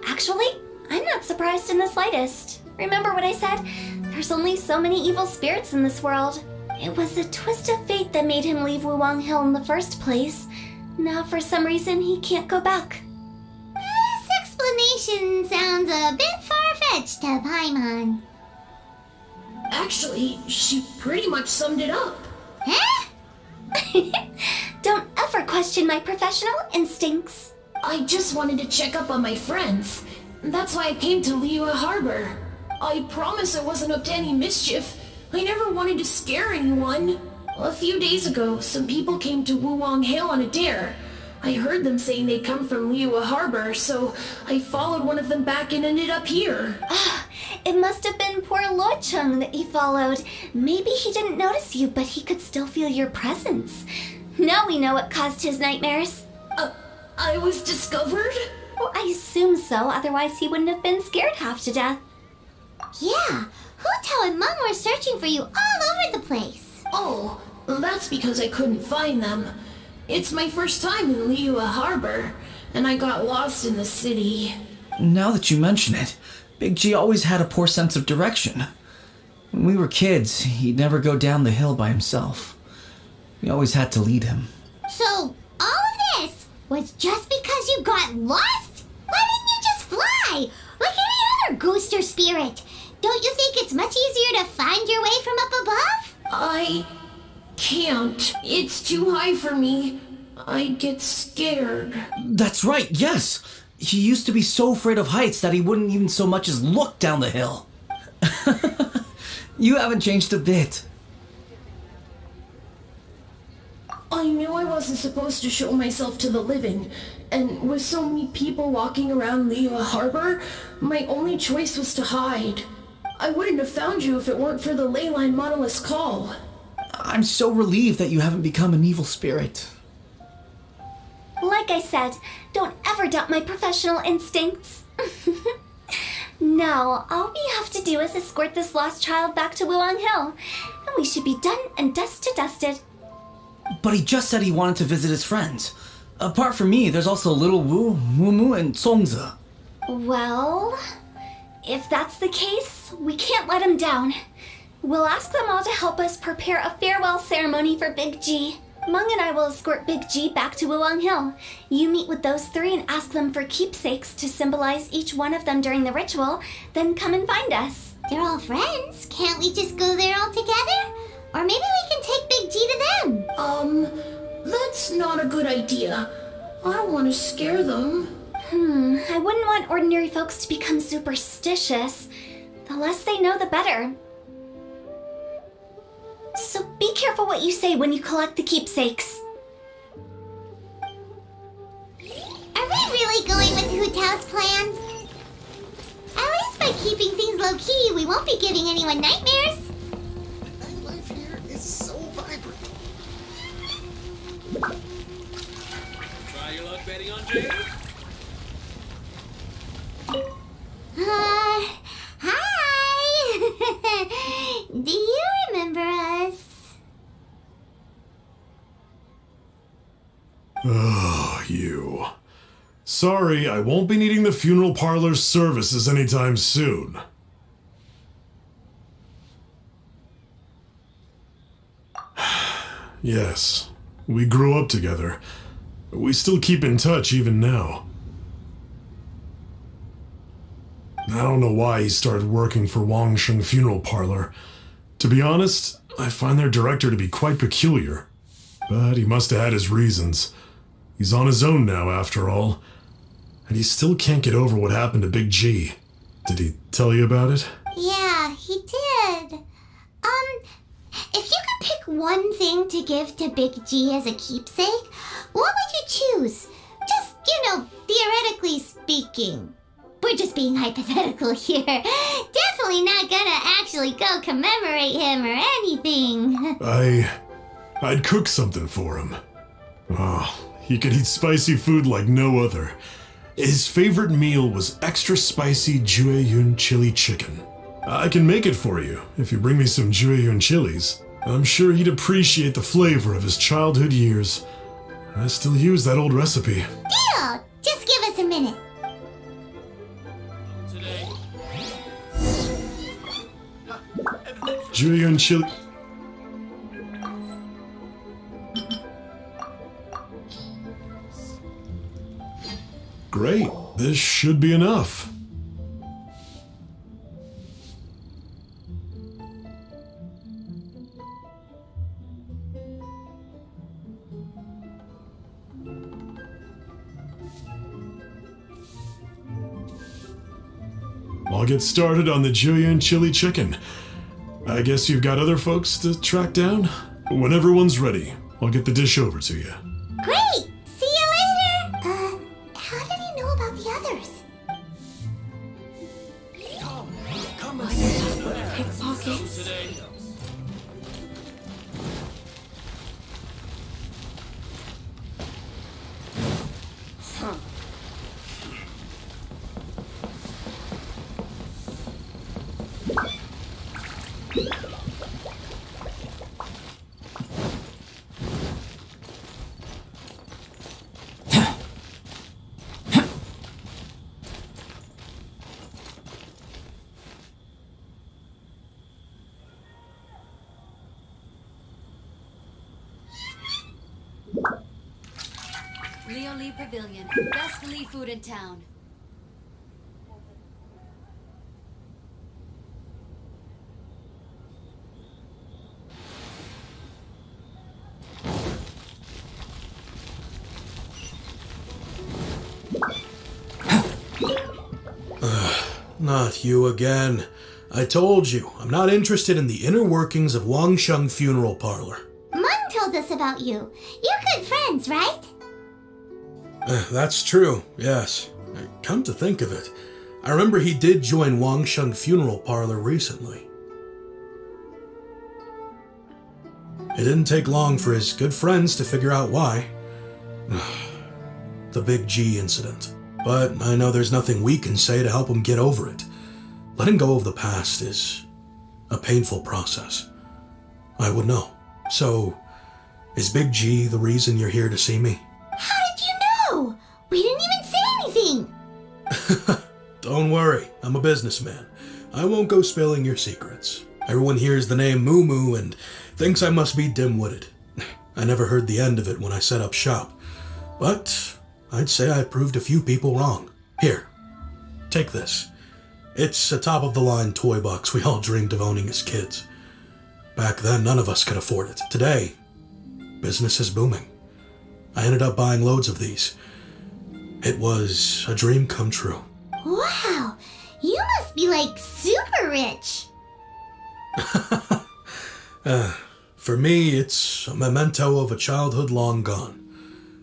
Actually, I'm not surprised in the slightest. Remember what I said? There's only so many evil spirits in this world. It was a twist of fate that made him leave Wuwang Hill in the first place. Now, for some reason, he can't go back. This explanation sounds a bit far-fetched to Paimon. Actually, she pretty much summed it up. Huh? Don't ever question my professional instincts. I just wanted to check up on my friends. That's why I came to Liyue Harbor. I promise I wasn't up to any mischief. I never wanted to scare anyone. A few days ago, some people came to Wuwang Hill on a dare. I heard them saying they'd come from Liyue Harbor, so I followed one of them back and ended up here. It must have been poor Lo Chung that you followed. Maybe he didn't notice you, but he could still feel your presence. Now we know what caused his nightmares. I was discovered? Well, I assume so, otherwise he wouldn't have been scared half to death. Yeah, Hu and Meng were searching for you all over the place. Oh, that's because I couldn't find them. It's my first time in Liyue Harbor, and I got lost in the city. Now that you mention it, Big G always had a poor sense of direction. When we were kids, he'd never go down the hill by himself. We always had to lead him. So, all of this was just because you got lost? Why didn't you just fly? Like any other ghost or spirit? Don't you think it's much easier to find your way from up above? I can't. It's too high for me. I get scared. That's right, yes! He used to be so afraid of heights that he wouldn't even so much as look down the hill. You haven't changed a bit. I knew I wasn't supposed to show myself to the living, and with so many people walking around Liyue Harbor, my only choice was to hide. I wouldn't have found you if it weren't for the Leyline Monolith's call. I'm so relieved that you haven't become an evil spirit. Like I said, don't ever doubt my professional instincts. Now, all we have to do is escort this lost child back to Wuang Hill, and we should be done and dust to dusted. But he just said he wanted to visit his friends. Apart from me, there's also Little Wu, Mumu, and Songza. Well, if that's the case, we can't let him down. We'll ask them all to help us prepare a farewell ceremony for Big G. Mung and I will escort Big G back to Wuang Hill. You meet with those three and ask them for keepsakes to symbolize each one of them during the ritual, then come and find us. They're all friends. Can't we just go there all together? Or maybe we can take Big G to them. That's not a good idea. I don't want to scare them. I wouldn't want ordinary folks to become superstitious. The less they know, the better. So be careful what you say when you collect the keepsakes. Are we really going with Hu Tao's plan? At least by keeping things low-key, we won't be giving anyone nightmares. Nightlife here is so vibrant. Try your luck betting on Jade? Hi! Do you remember us? Oh, you. Sorry, I won't be needing the funeral parlor's services anytime soon. Yes, we grew up together. We still keep in touch even now. I don't know why he started working for Wangsheng Funeral Parlor. To be honest, I find their director to be quite peculiar. But he must have had his reasons. He's on his own now, after all. And he still can't get over what happened to Big G. Did he tell you about it? Yeah, he did. If you could pick one thing to give to Big G as a keepsake, what would you choose? Just, theoretically speaking. We're just being hypothetical here. Definitely not gonna actually go commemorate him or anything. I'd cook something for him. Oh, he could eat spicy food like no other. His favorite meal was extra spicy Jueyun chili chicken. I can make it for you if you bring me some Jueyun chilies. I'm sure he'd appreciate the flavor of his childhood years. I still use that old recipe. Deal! Just give us a minute. Jueyun chili... Great, this should be enough. I'll get started on the Jueyun chili chicken. I guess you've got other folks to track down? When everyone's ready, I'll get the dish over to you. Great! See you later! How did he know about the others? Come and see the Pickpockets. today. Leo Lee Pavilion. Best Lee food in town. Not you again. I told you, I'm not interested in the inner workings of Wangsheng Funeral Parlor. Mom told us about you. You're good friends, right? That's true, yes. Come to think of it, I remember he did join Wangsheng Funeral Parlor recently. It didn't take long for his good friends to figure out why. The Big G incident. But I know there's nothing we can say to help him get over it. Letting go of the past is a painful process. I would know. So, is Big G the reason you're here to see me? How did you know? We didn't even say anything. Don't worry, I'm a businessman. I won't go spilling your secrets. Everyone hears the name Moo Moo and thinks I must be dim-witted. I never heard the end of it when I set up shop. But I'd say I proved a few people wrong. Here, take this. It's a top-of-the-line toy box we all dreamed of owning as kids. Back then, none of us could afford it. Today, business is booming. I ended up buying loads of these. It was a dream come true. Wow, you must be like super rich. For me, it's a memento of a childhood long gone.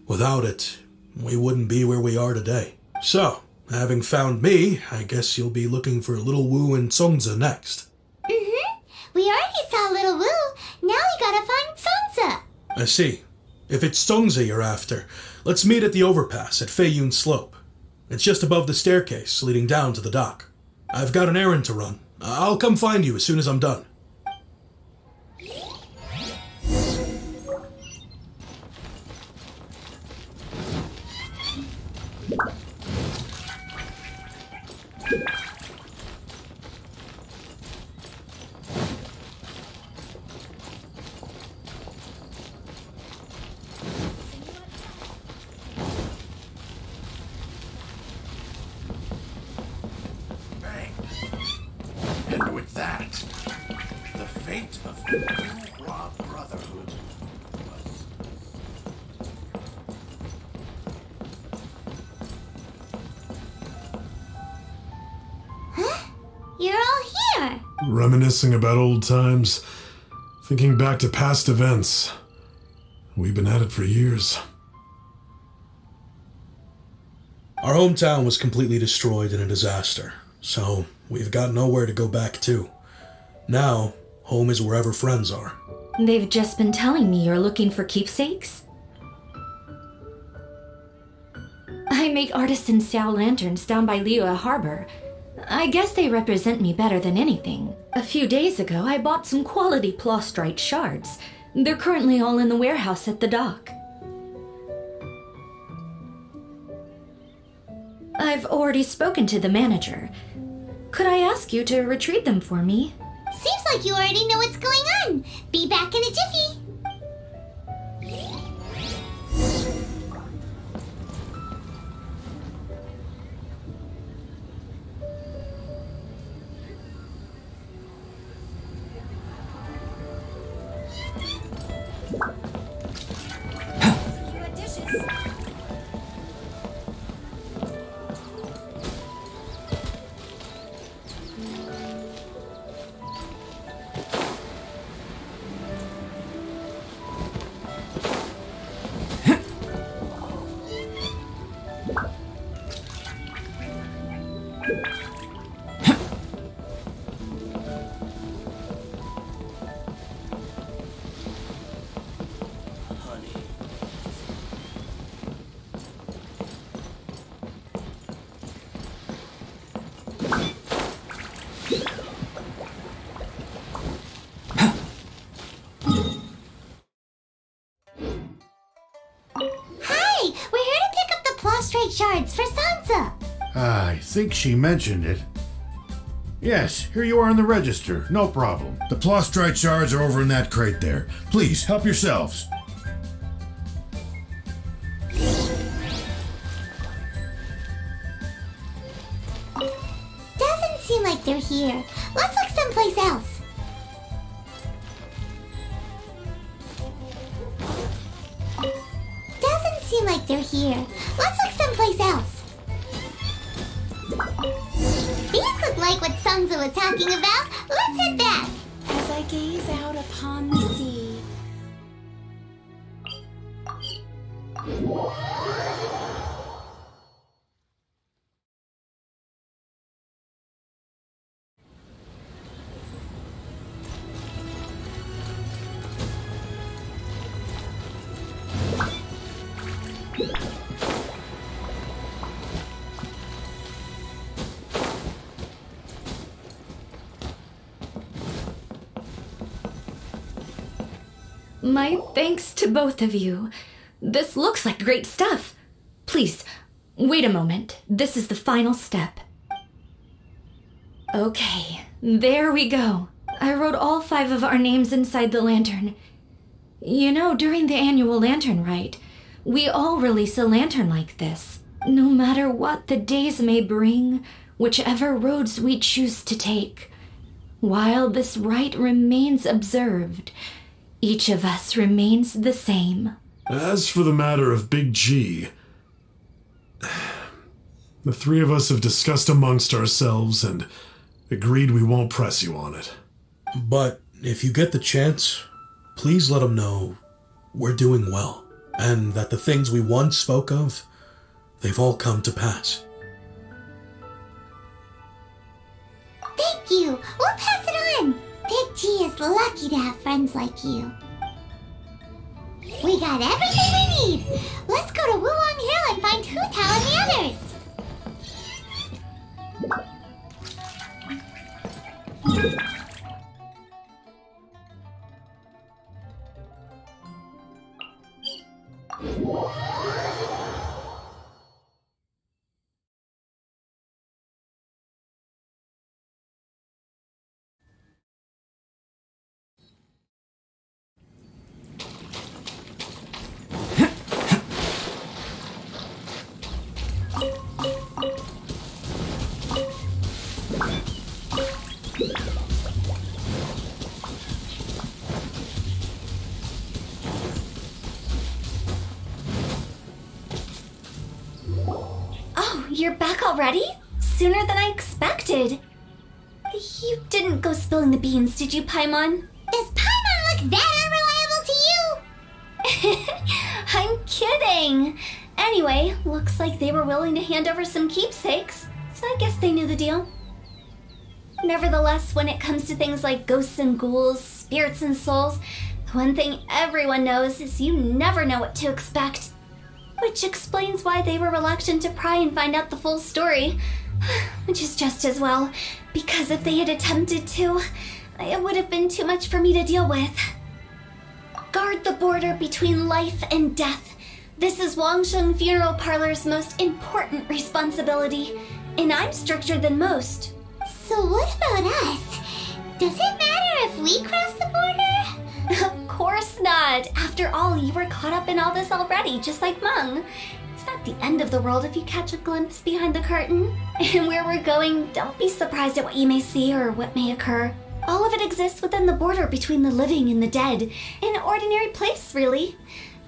Without it, we wouldn't be where we are today. So, having found me, I guess you'll be looking for Little Wu and Songza next. Mm-hmm. We already saw Little Wu. Now we gotta find Sansa. I see. If it's Songza you're after, let's meet at the overpass at Feiyun Slope. It's just above the staircase leading down to the dock. I've got an errand to run. I'll come find you as soon as I'm done. And with that, the fate of the new Ra Brotherhood was... Huh? You're all here. Reminiscing about old times, thinking back to past events. We've been at it for years. Our hometown was completely destroyed in a disaster, so we've got nowhere to go back to. Now, home is wherever friends are. They've just been telling me you're looking for keepsakes? I make artisan Xiao lanterns down by Liyue Harbor. I guess they represent me better than anything. A few days ago, I bought some quality plastrite shards. They're currently all in the warehouse at the dock. I've already spoken to the manager. Could I ask you to retrieve them for me? Seems like you already know what's going on. Be back in a jiffy. Hi, we're here to pick up the plastrite shards for Sansa. I think she mentioned it. Yes, here you are in the register. No problem. The plastrite shards are over in that crate there. Please, help yourselves. Doesn't seem like they're here. Let's look someplace else. Doesn't seem like they're here. Let's look someplace else. These look like what Sungza was talking about, let's head back. As I gaze out upon the sea. My thanks to both of you. This looks like great stuff. Please, wait a moment. This is the final step. Okay, there we go. I wrote all 5 of our names inside the lantern. You know, during the annual lantern rite, we all release a lantern like this. No matter what the days may bring, whichever roads we choose to take. While this rite remains observed, each of us remains the same. As for the matter of Big G, the 3 of us have discussed amongst ourselves and agreed we won't press you on it. But if you get the chance, please let him know we're doing well, and that the things we once spoke of, they've all come to pass. Thank you. We'll pass it on. Big G is lucky to have friends like you. We got everything we need. Let's go to Wulong Hill and find Hu Tao and the others. You're back already? Sooner than I expected. You didn't go spilling the beans, did you, Paimon? Does Paimon look that unreliable to you? I'm kidding. Anyway, looks like they were willing to hand over some keepsakes, so I guess they knew the deal. Nevertheless, when it comes to things like ghosts and ghouls, spirits and souls, the one thing everyone knows is you never know what to expect. Which explains why they were reluctant to pry and find out the full story. Which is just as well, because if they had attempted to, it would have been too much for me to deal with. Guard the border between life and death. This is Wangsheng Funeral Parlor's most important responsibility, and I'm stricter than most. So what about us? Does it matter if we cross the border? Of course not. After all, you were caught up in all this already, just like Meng. It's not the end of the world if you catch a glimpse behind the curtain. And where we're going, don't be surprised at what you may see or what may occur. All of it exists within the border between the living and the dead. An ordinary place, really.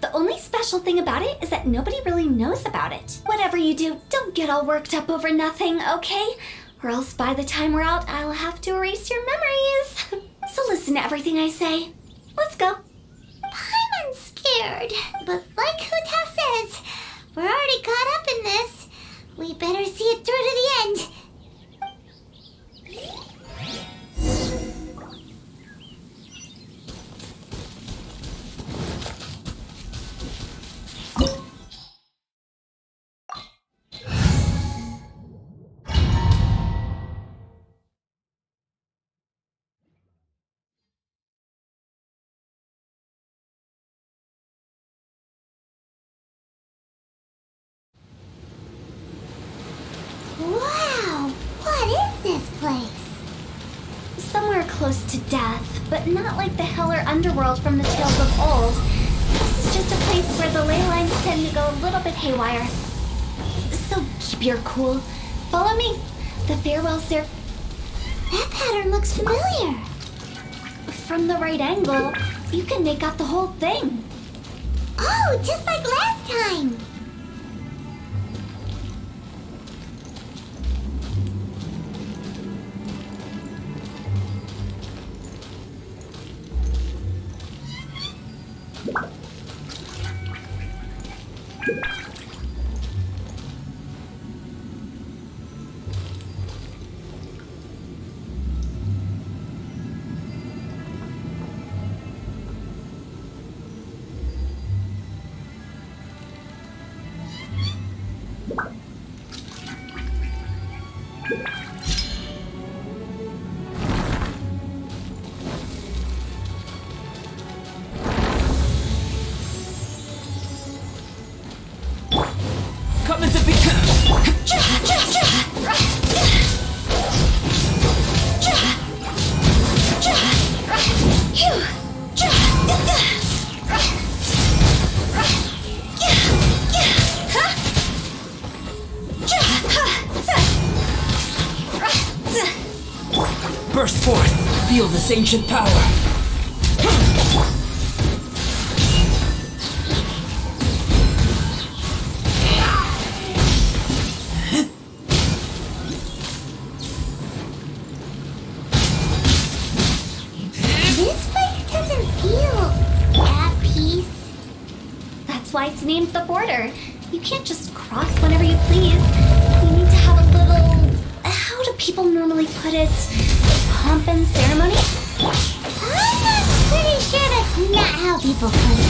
The only special thing about it is that nobody really knows about it. Whatever you do, don't get all worked up over nothing, okay? Or else by the time we're out, I'll have to erase your memories. So listen to everything I say. Let's go. I'm scared, but like Hu Tao says, we're already caught up in this. We better see it through to the end. Wow, what is this place? Somewhere close to death, but not like the hell or underworld from the tales of old. This is just a place where the ley lines tend to go a little bit haywire. So keep your cool. Follow me. The farewell That pattern looks familiar. From the right angle, you can make out the whole thing. Oh, just like last time. Coming to be. Burst forth. Feel this ancient power. This place doesn't feel at peace. That's why it's named the border. You can't just cross whenever you please. You need to have a little... How do people normally put it? Pomp and ceremony? I'm pretty sure that's not how people put it.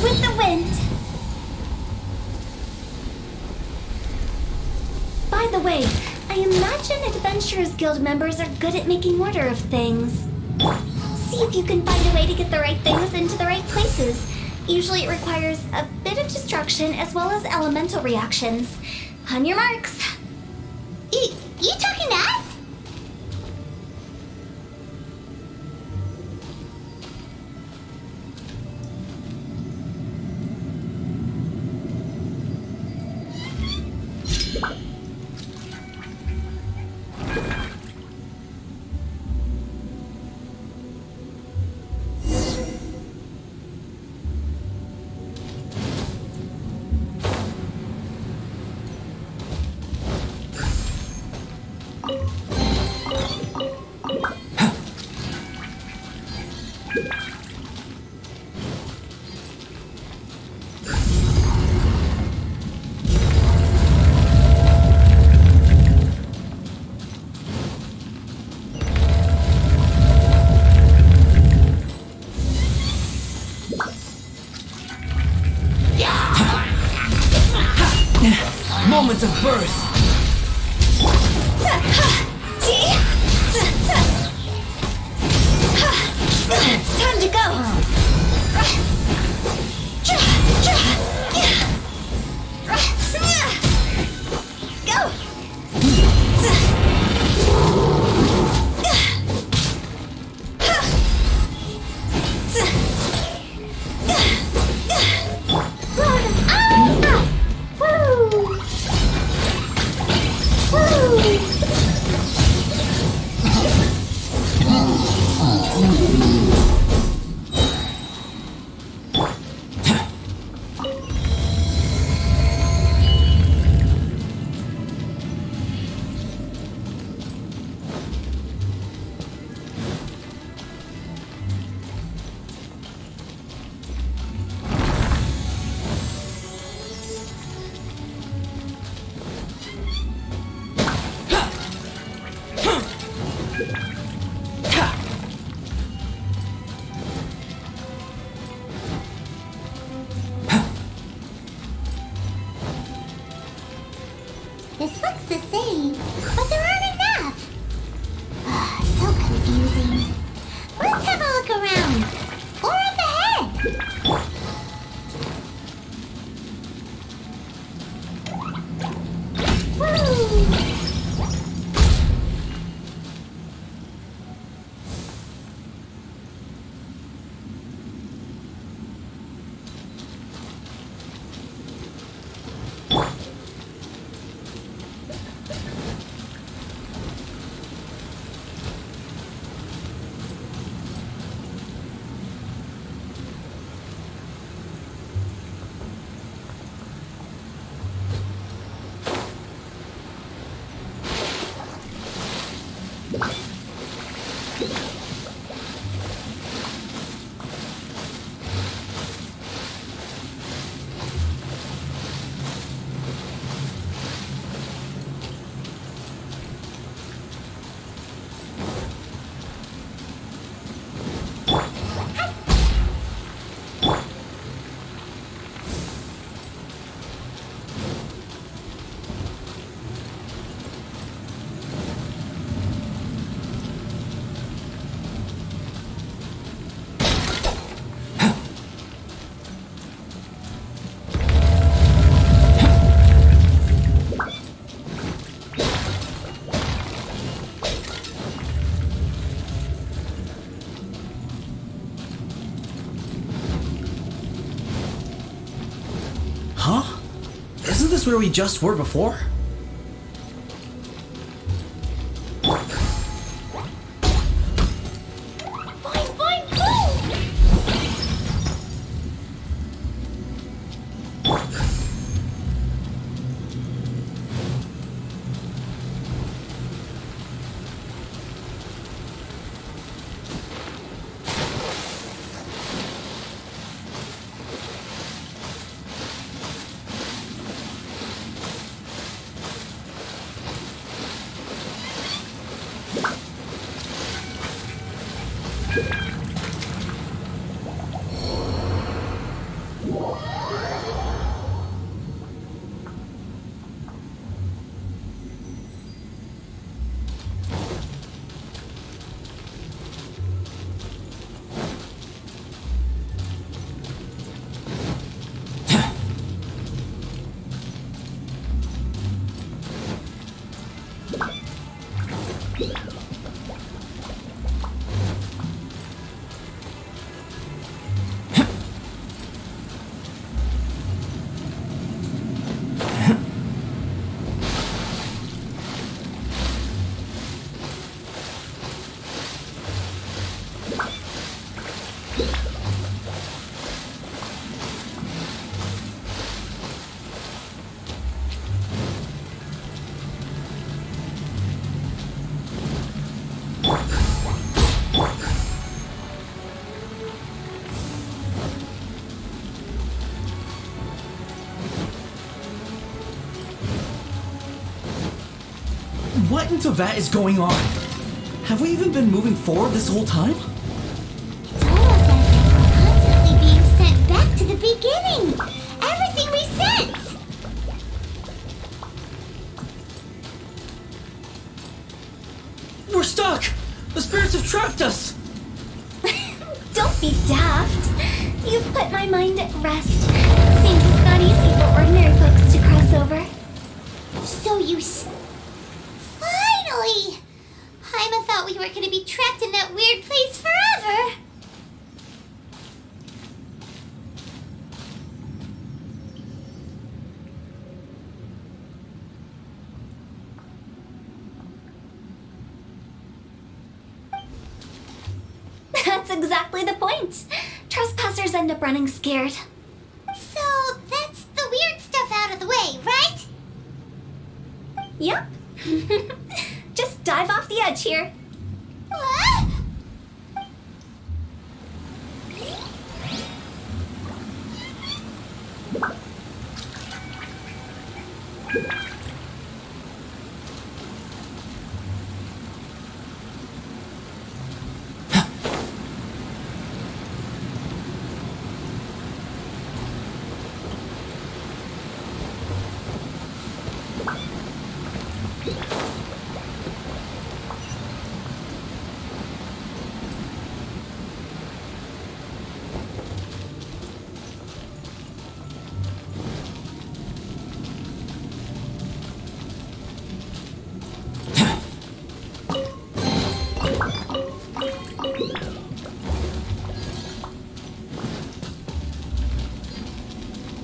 With the wind. By the way, I imagine Adventurers Guild members are good at making order of things. See if you can find a way to get the right things into the right places. Usually it requires a bit of destruction as well as elemental reactions. On your marks. You talking to us? Moment of birth. It's time to go. Go. This looks the same, but there aren't enough. So confusing. Let's have a look around. Or up ahead. Woo! Huh? Isn't this where we just were before? What in Teyvat is going on? Have we even been moving forward this whole time? It's almost as if we're constantly being sent back to the beginning. Everything resets. We're stuck! The spirits have trapped us! Don't be daft. You've put my mind at rest. Seems it's not easy for ordinary folks to cross over. So you finally! Paimon thought we were going to be trapped in that weird place forever. That's exactly the point. Trespassers end up running scared. So that's the weird stuff out of the way, right? Yep. Just dive off the edge here. What?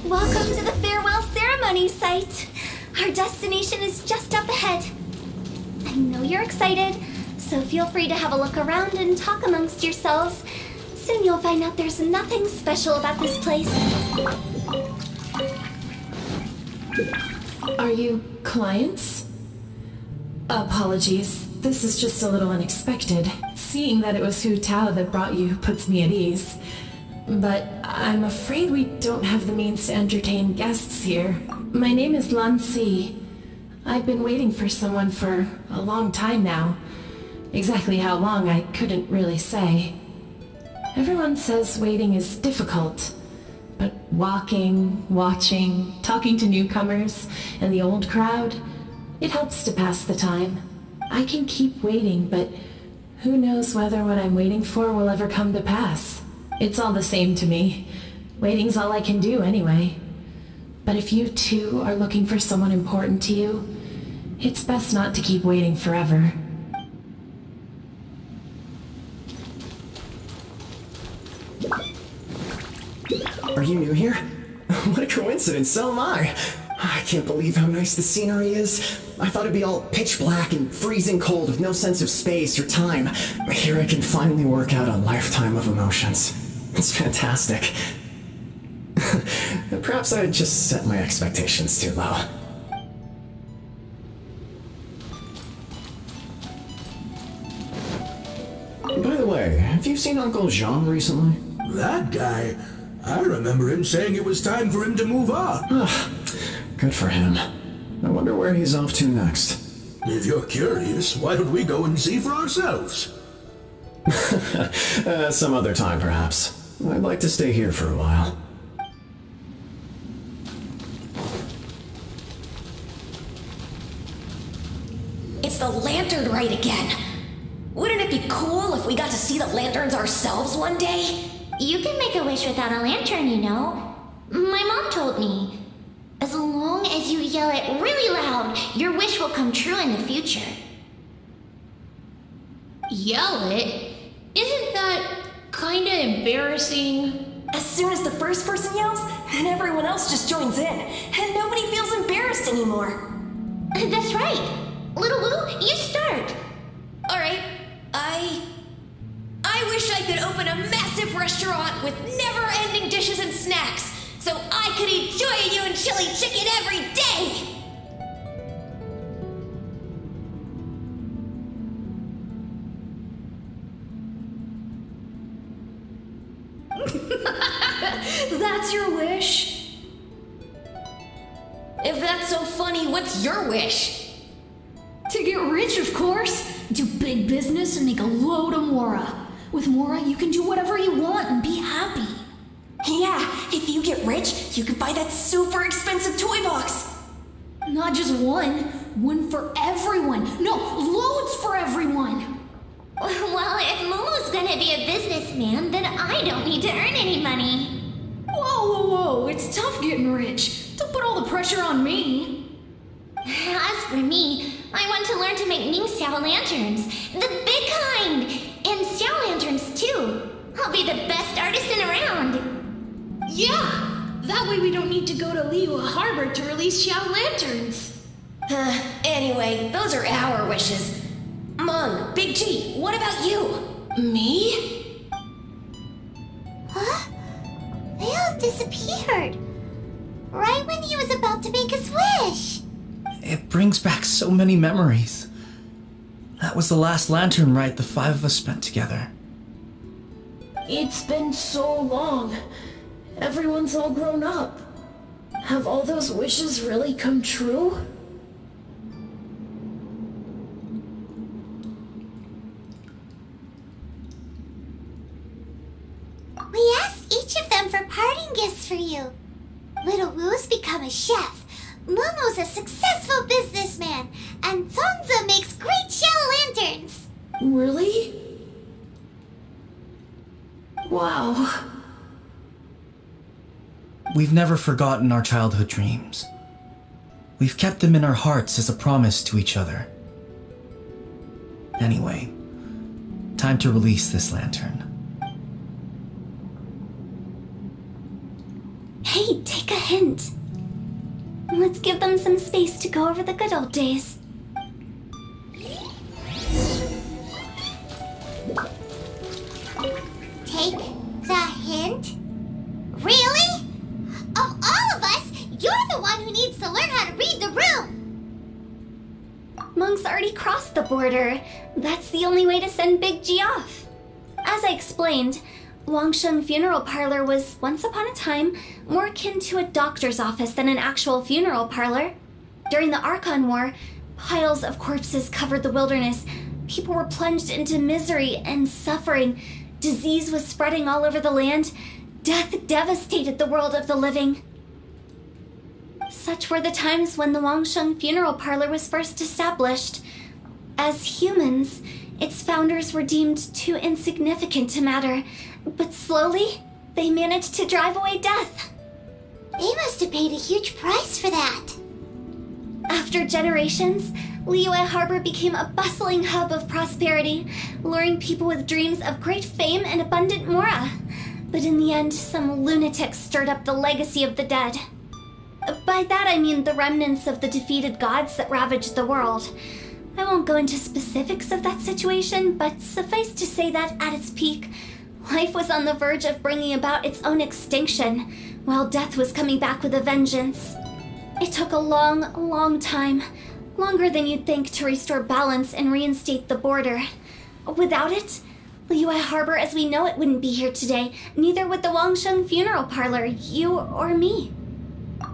Welcome to the farewell ceremony site. Our destination is just up ahead. I know you're excited, so feel free to have a look around and talk amongst yourselves. Soon you'll find out there's nothing special about this place. Are you clients? Apologies. This is just a little unexpected. Seeing that it was Hu Tao that brought you puts me at ease. But I'm afraid we don't have the means to entertain guests here. My name is Lan Si. I've been waiting for someone for a long time now. Exactly how long, I couldn't really say. Everyone says waiting is difficult, but walking, watching, talking to newcomers and the old crowd, it helps to pass the time. I can keep waiting, but who knows whether what I'm waiting for will ever come to pass. It's all the same to me. Waiting's all I can do anyway. But if you too are looking for someone important to you, it's best not to keep waiting forever. Are you new here? What a coincidence, so am I. I can't believe how nice the scenery is. I thought it'd be all pitch black and freezing cold with no sense of space or time. Here I can finally work out a lifetime of emotions. It's fantastic. Perhaps I just set my expectations too low. By the way, have you seen Uncle Jean recently? That guy? I remember him saying it was time for him to move on. Good for him. I wonder where he's off to next. If you're curious, why don't we go and see for ourselves? Some other time, perhaps. I'd like to stay here for a while. It's the lantern rite again. Wouldn't it be cool if we got to see the lanterns ourselves one day? You can make a wish without a lantern, you know. My mom told me. As long as you yell it really loud, your wish will come true in the future. Yell it? Isn't that kinda embarrassing? As soon as the first person yells, then everyone else just joins in, and nobody feels embarrassed anymore. That's right. Little Wu, you start. Alright, I wish I could open a massive restaurant with never-ending dishes and snacks, so I could eat Joy and chili chicken every day! That's your wish? If that's so funny, what's your wish? To get rich, of course. Do big business and make a load of Mora. With Mora, you can do whatever you want and be happy. Yeah, if you get rich, you could buy that super expensive toy box. Not just one. One for everyone. No, loads for everyone. Well, if Momo's gonna be a businessman, then I don't need to earn any money. Whoa. It's tough getting rich. Don't put all the pressure on me. As for me, I want to learn to make Ming Xiao lanterns. The big kind! And Xiao lanterns, too. I'll be the best artisan around. Yeah! That way we don't need to go to Liyue Harbor to release Xiao lanterns. Anyway, those are our wishes. Mung, Big G, what about you? Me? Huh? They all disappeared. Right when he was about to make his wish. It brings back so many memories. That was the last lantern rite the five of us spent together. It's been so long. Everyone's all grown up. Have all those wishes really come true? We asked each of them for parting gifts for you. Little Wu's become a chef. Momo's a successful businessman, and Zongza makes great Xiao lanterns. Really? Wow. We've never forgotten our childhood dreams. We've kept them in our hearts as a promise to each other. Anyway, time to release this lantern. Hey, take a hint. Let's give them some space to go over the good old days. Take the hint? Really? Of all of us, you're the one who needs to learn how to read the room. Monk's already crossed the border. That's the only way to send Big G off. As I explained, Wangsheng Funeral Parlor was, once upon a time, more akin to a doctor's office than an actual funeral parlor. During the Archon War, piles of corpses covered the wilderness. People were plunged into misery and suffering. Disease was spreading all over the land. Death devastated the world of the living. Such were the times when the Wangsheng Funeral Parlor was first established. As humans, its founders were deemed too insignificant to matter, but slowly, they managed to drive away death. They must have paid a huge price for that. After generations, Liyue Harbor became a bustling hub of prosperity, luring people with dreams of great fame and abundant mora. But in the end, some lunatics stirred up the legacy of the dead. By that I mean the remnants of the defeated gods that ravaged the world. I won't go into specifics of that situation, but suffice to say that at its peak, life was on the verge of bringing about its own extinction, while death was coming back with a vengeance. It took a long time, longer than you'd think, to restore balance and reinstate the border. Without it, Liyue Harbor as we know it wouldn't be here today, neither would the Wangsheng Funeral Parlor, you or me.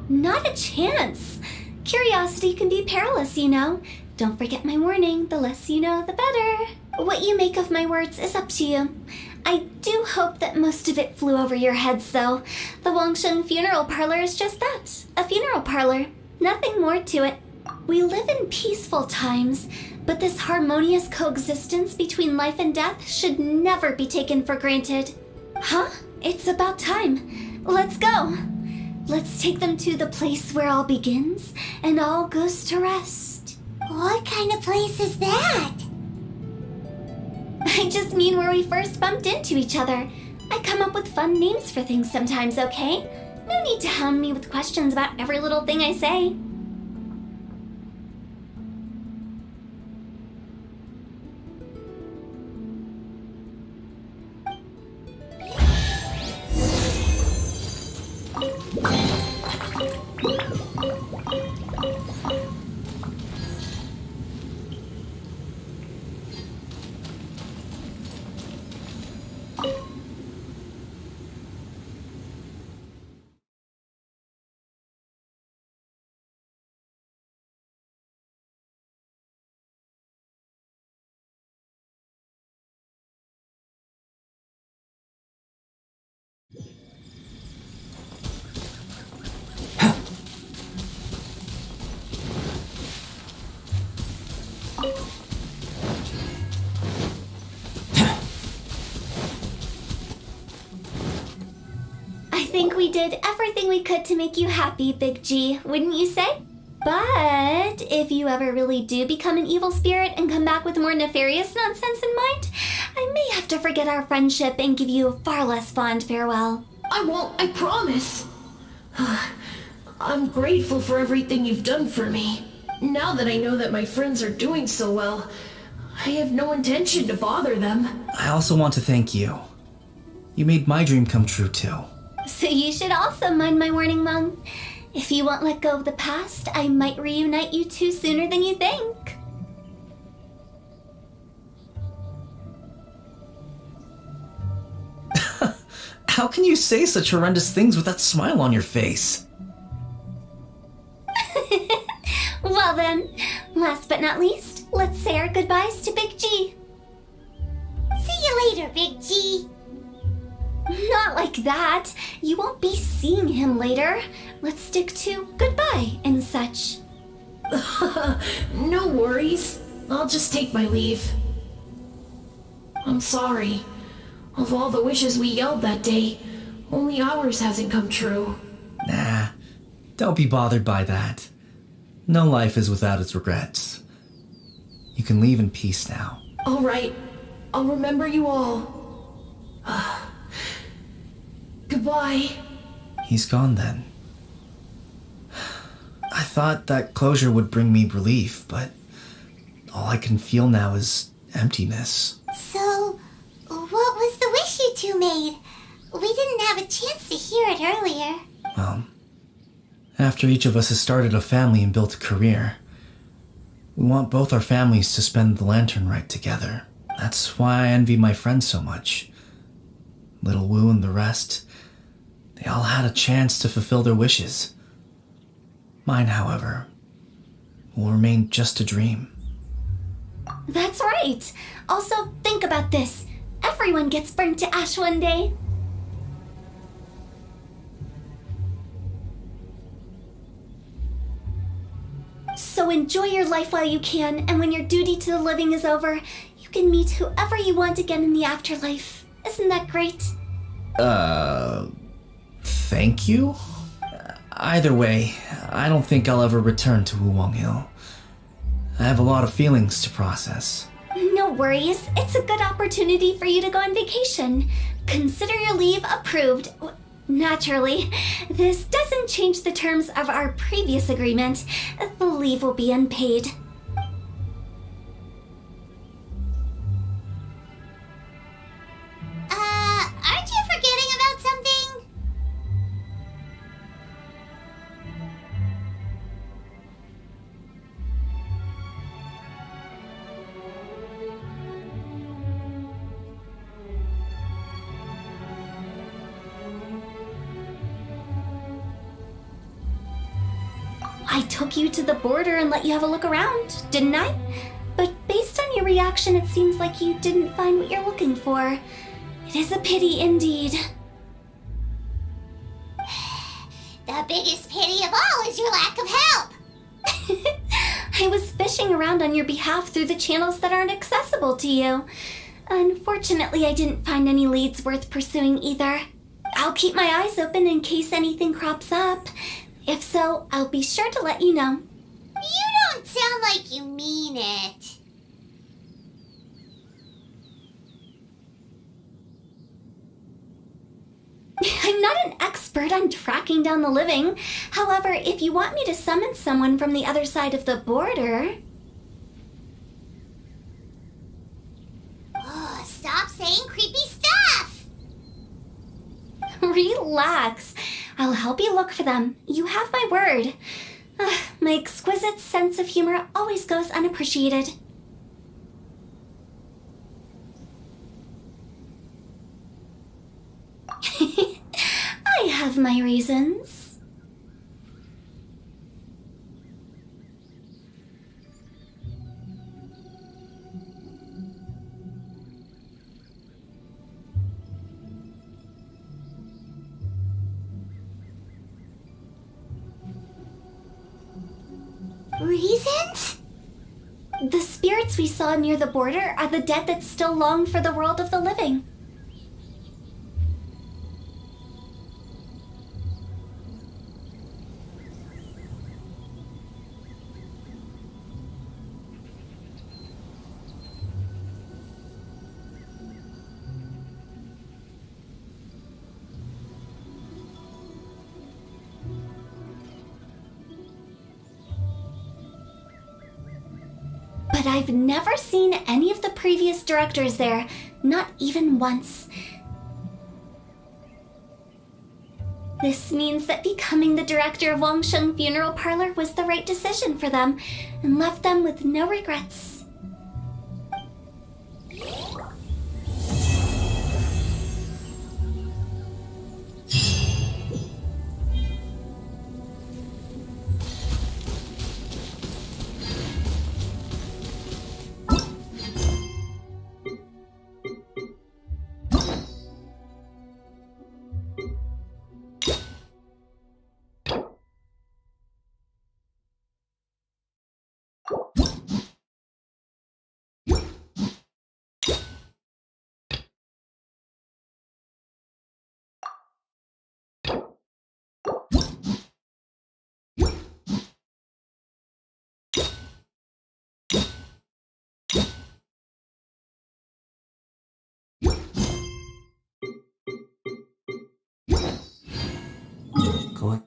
Not a chance. Curiosity can be perilous, you know. Don't forget my warning, the less you know, the better. What you make of my words is up to you. I do hope that most of it flew over your heads, though. The Wangsheng Funeral Parlor is just that, a funeral parlor. Nothing more to it. We live in peaceful times, but this harmonious coexistence between life and death should never be taken for granted. Huh? It's about time. Let's go. Let's take them to the place where all begins and all goes to rest. What kind of place is that? I just mean where we first bumped into each other. I come up with fun names for things sometimes, okay? No need to hound me with questions about every little thing I say. I think we did everything we could to make you happy, Big G, wouldn't you say? But if you ever really do become an evil spirit and come back with more nefarious nonsense in mind, I may have to forget our friendship and give you a far less fond farewell. I won't, I promise. I'm grateful for everything you've done for me. Now that I know that my friends are doing so well, I have no intention to bother them. I also want to thank you. You made my dream come true too. So you should also mind my warning, Mung. If you won't let go of the past, I might reunite you two sooner than you think. How can you say such horrendous things with that smile on your face? Well then, last but not least, let's say our goodbyes to Big G. See you later, Big G. Not like that. You won't be seeing him later. Let's stick to goodbye and such. No worries. I'll just take my leave. I'm sorry. Of all the wishes we yelled that day, only ours hasn't come true. Nah, don't be bothered by that. No life is without its regrets. You can leave in peace now. All right. I'll remember you all. Goodbye. He's gone then. I thought that closure would bring me relief, but all I can feel now is emptiness. So, what was the wish you two made? We didn't have a chance to hear it earlier. Well, after each of us has started a family and built a career, We want both our families to spend the Lantern Rite together. That's why I envy my friends so much. Little Wu and the rest, they all had a chance to fulfill their wishes. Mine, however, will remain just a dream. That's right. Also, think about this. Everyone gets burnt to ash one day. So enjoy your life while you can, and when your duty to the living is over, you can meet whoever you want again in the afterlife. Isn't that great? Thank you? Either way, I don't think I'll ever return to Wuwang Hill. I have a lot of feelings to process. No worries. It's a good opportunity for you to go on vacation. Consider your leave approved. Naturally, this doesn't change the terms of our previous agreement. The leave will be unpaid. Aren't you forgetting about something? I took you to the border and let you have a look around, didn't I? But based on your reaction, it seems like you didn't find what you're looking for. It is a pity indeed. The biggest pity of all is your lack of help. I was fishing around on your behalf through the channels that aren't accessible to you. Unfortunately, I didn't find any leads worth pursuing either. I'll keep my eyes open in case anything crops up. If so, I'll be sure to let you know. You don't sound like you mean it. I'm not an expert on tracking down the living. However, if you want me to summon someone from the other side of the border... Oh, stop saying creepy stuff! Relax. I'll help you look for them. You have my word. My exquisite sense of humor always goes unappreciated. I have my reasons. Reasons? The spirits we saw near the border are the dead that still long for the world of the living. But I've never seen any of the previous directors there, not even once. This means that becoming the director of Wangsheng Funeral Parlor was the right decision for them, and left them with no regrets. Going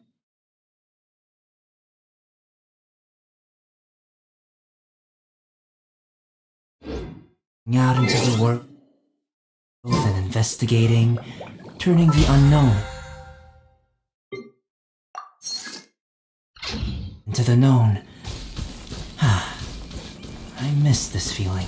out into the world and investigating, turning the unknown into the known. I miss this feeling.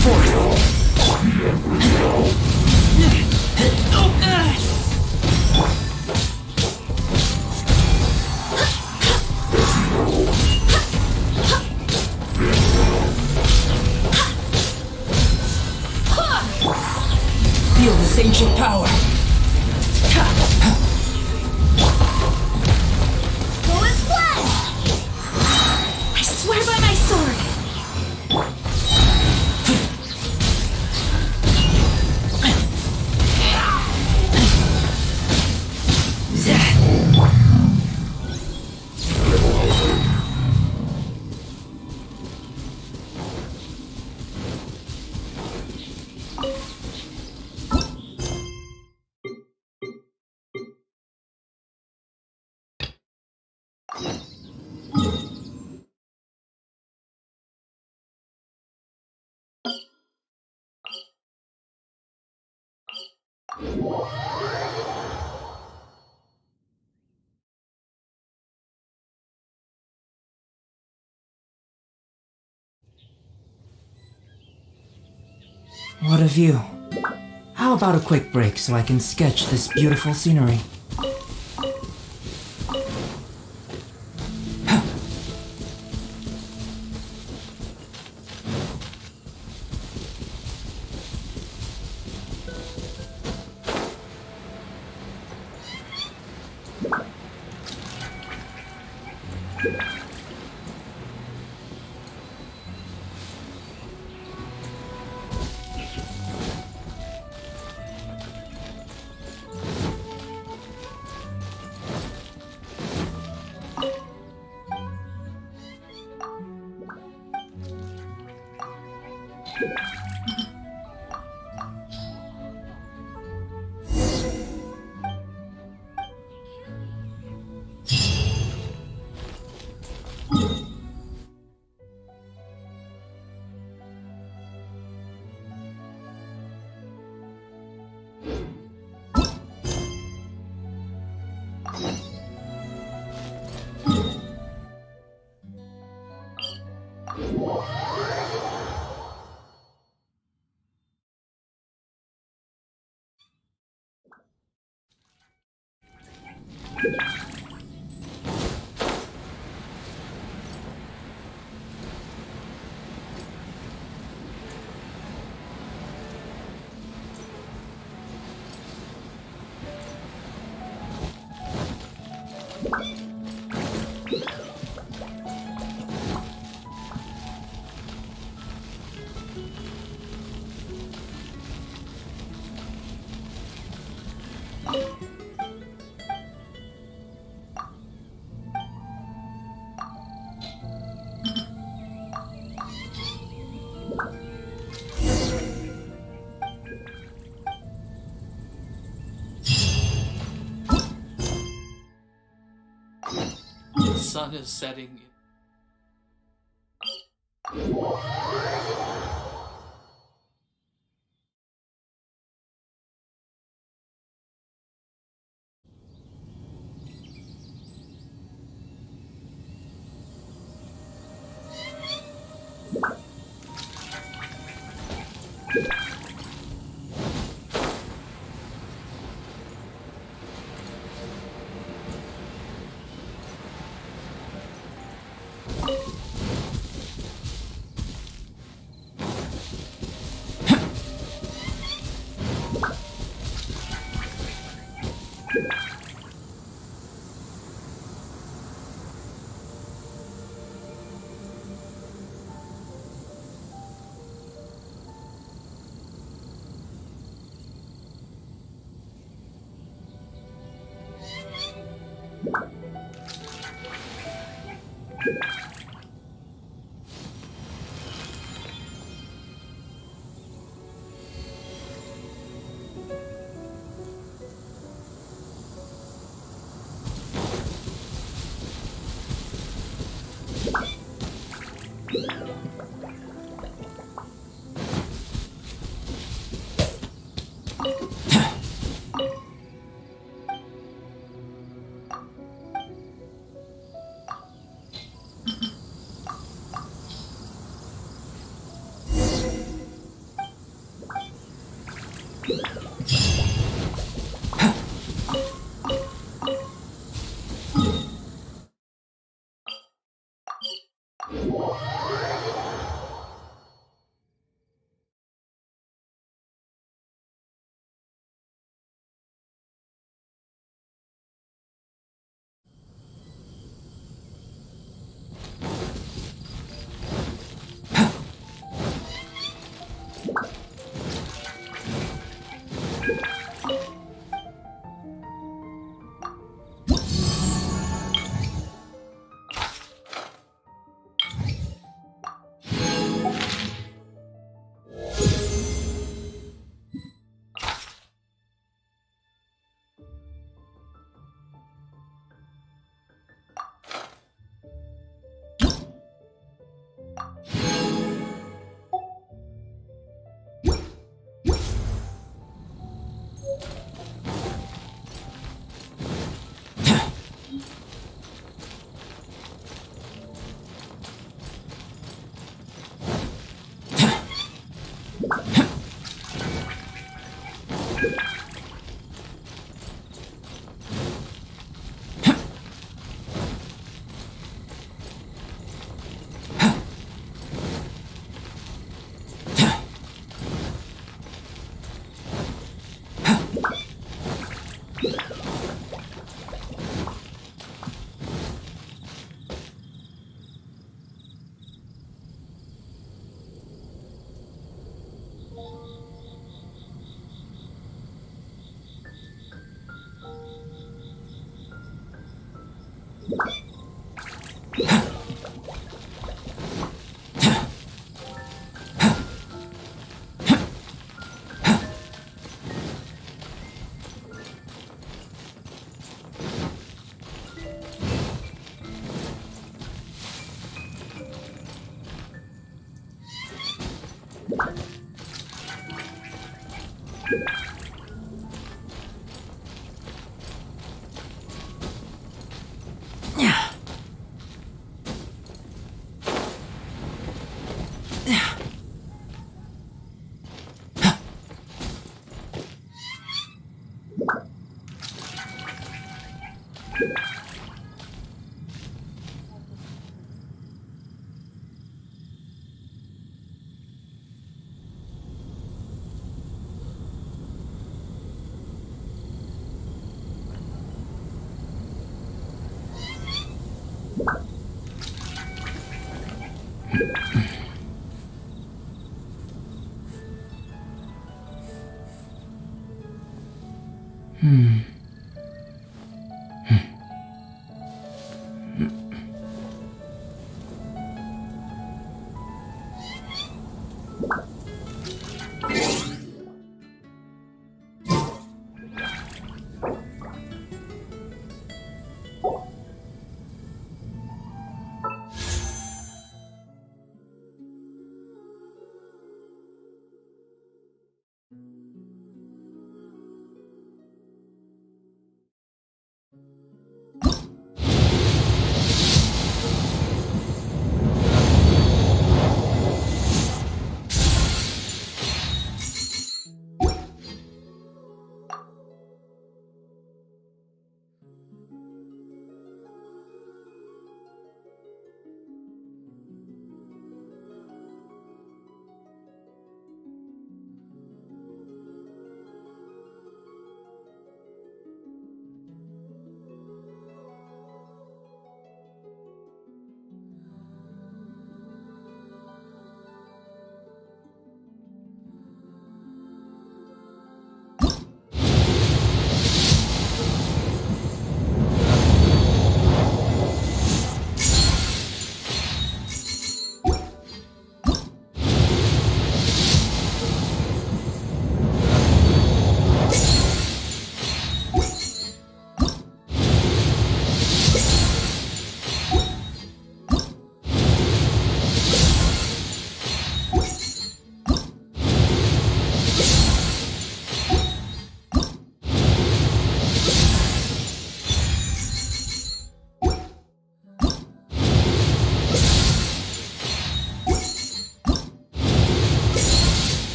Feel this ancient power. Go as one! I swear by my sword! What a view. How about a quick break so I can sketch this beautiful scenery? The sun is setting.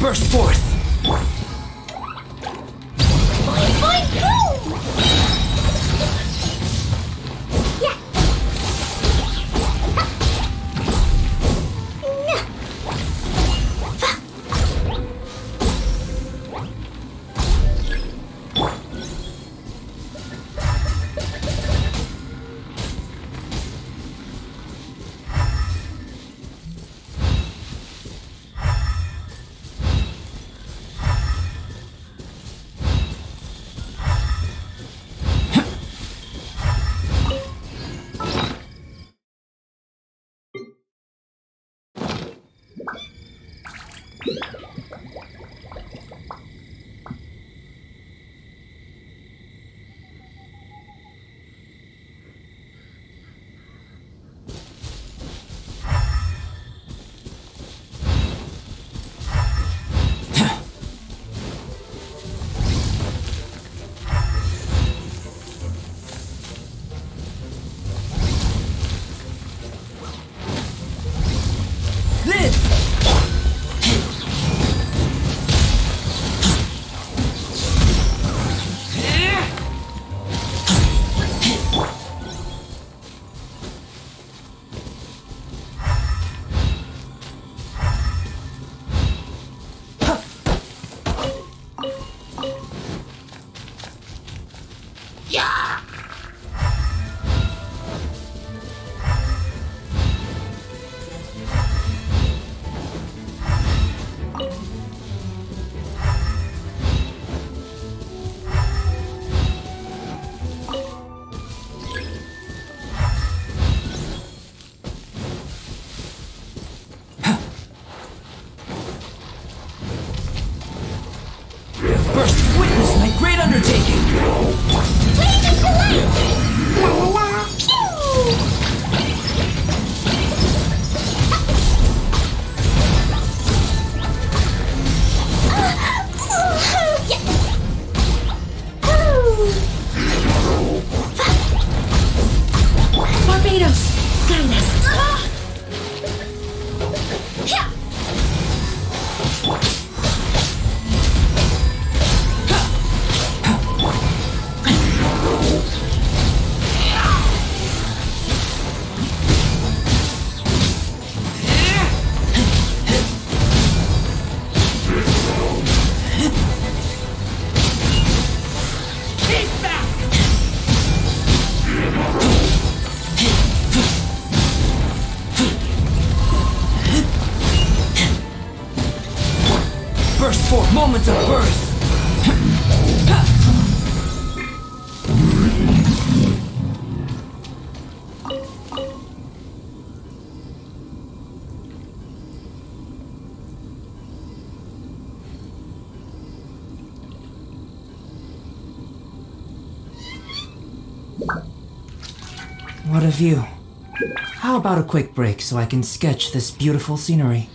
Burst forth! Fine, boom! Yeah. a burst! What a view. How about a quick break so I can sketch this beautiful scenery?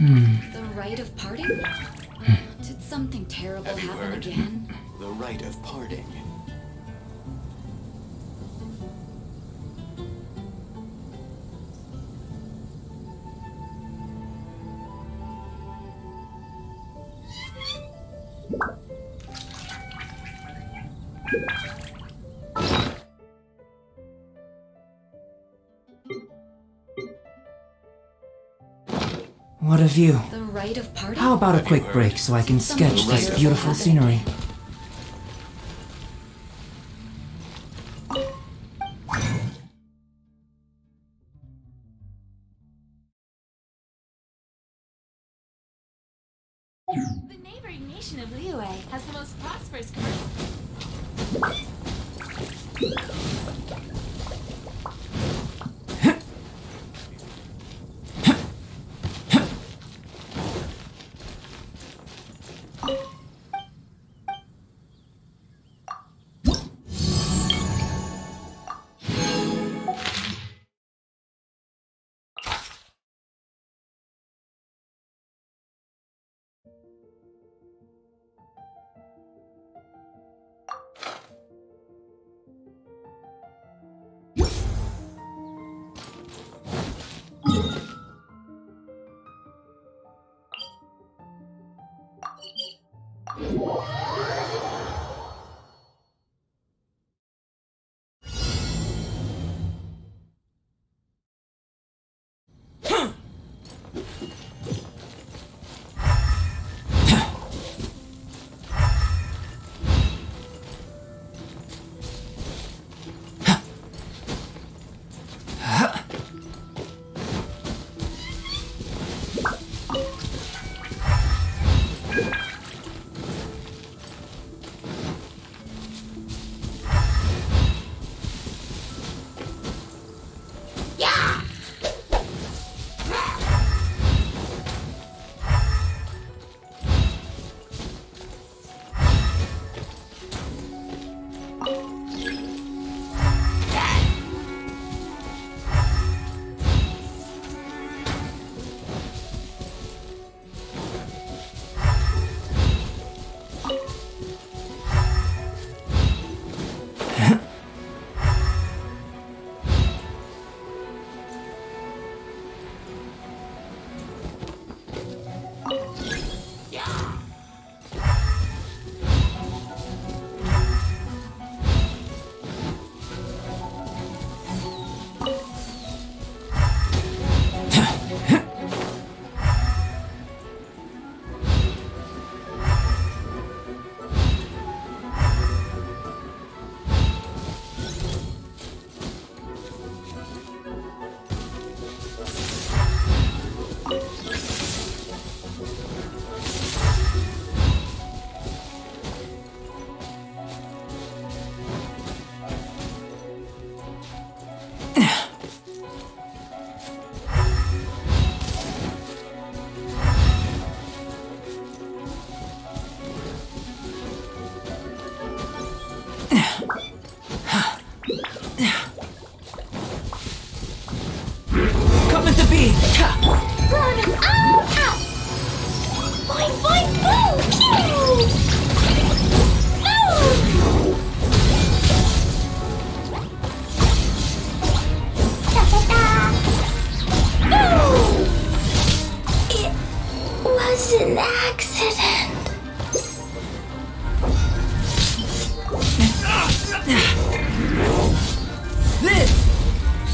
The rite of parting? Did something terrible happen again? The rite of parting. What a view. The rite of parting? How about a quick break so I can sketch this beautiful scenery? The neighboring nation of Liyue has the most prosperous commercial.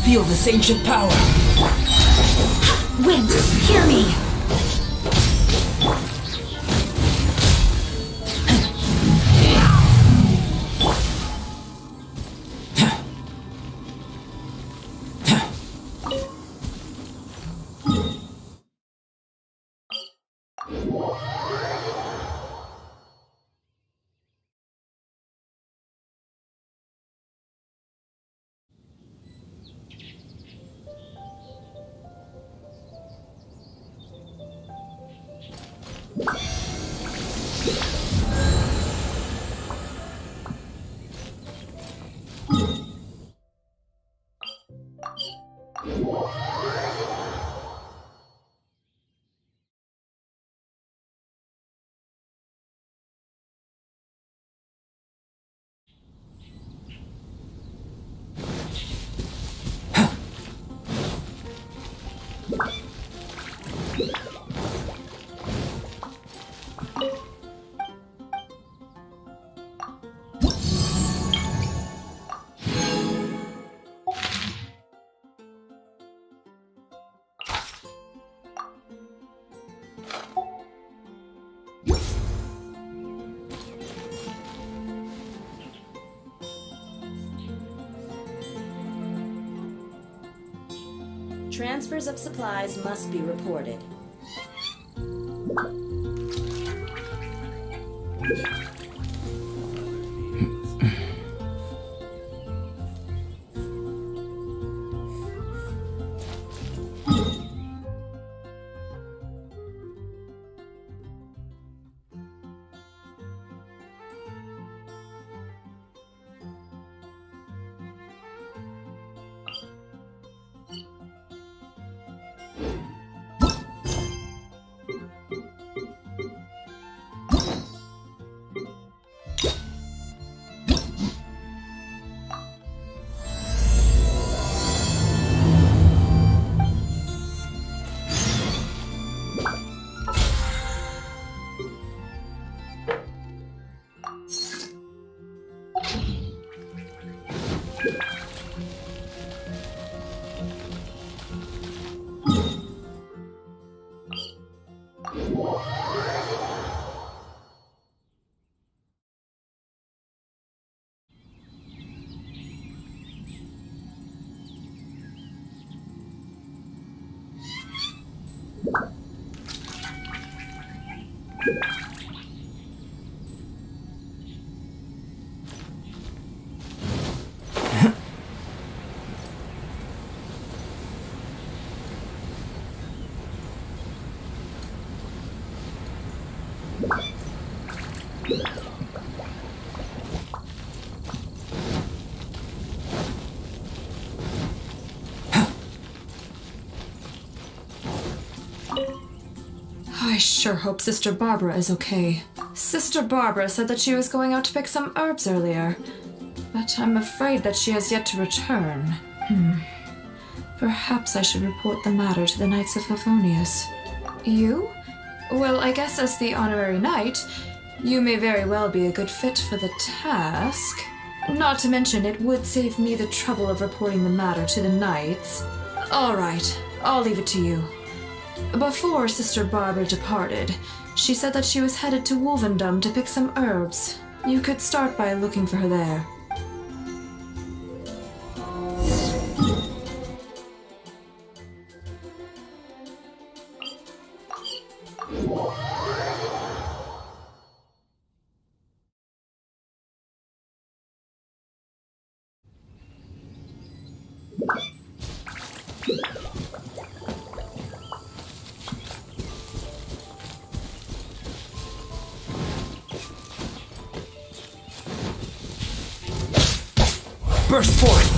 Feel this ancient power. Wind, hear me! Transfers of supplies must be reported. I sure hope Sister Barbara is okay. Sister Barbara said that she was going out to pick some herbs earlier, but I'm afraid that she has yet to return. Perhaps I should report the matter to the Knights of Favonius. You? Well, I guess as the honorary knight, you may very well be a good fit for the task. Not to mention, it would save me the trouble of reporting the matter to the knights. All right, I'll leave it to you. Before Sister Barbara departed, she said that she was headed to Wolvendom to pick some herbs. You could start by looking for her there. Burst forth!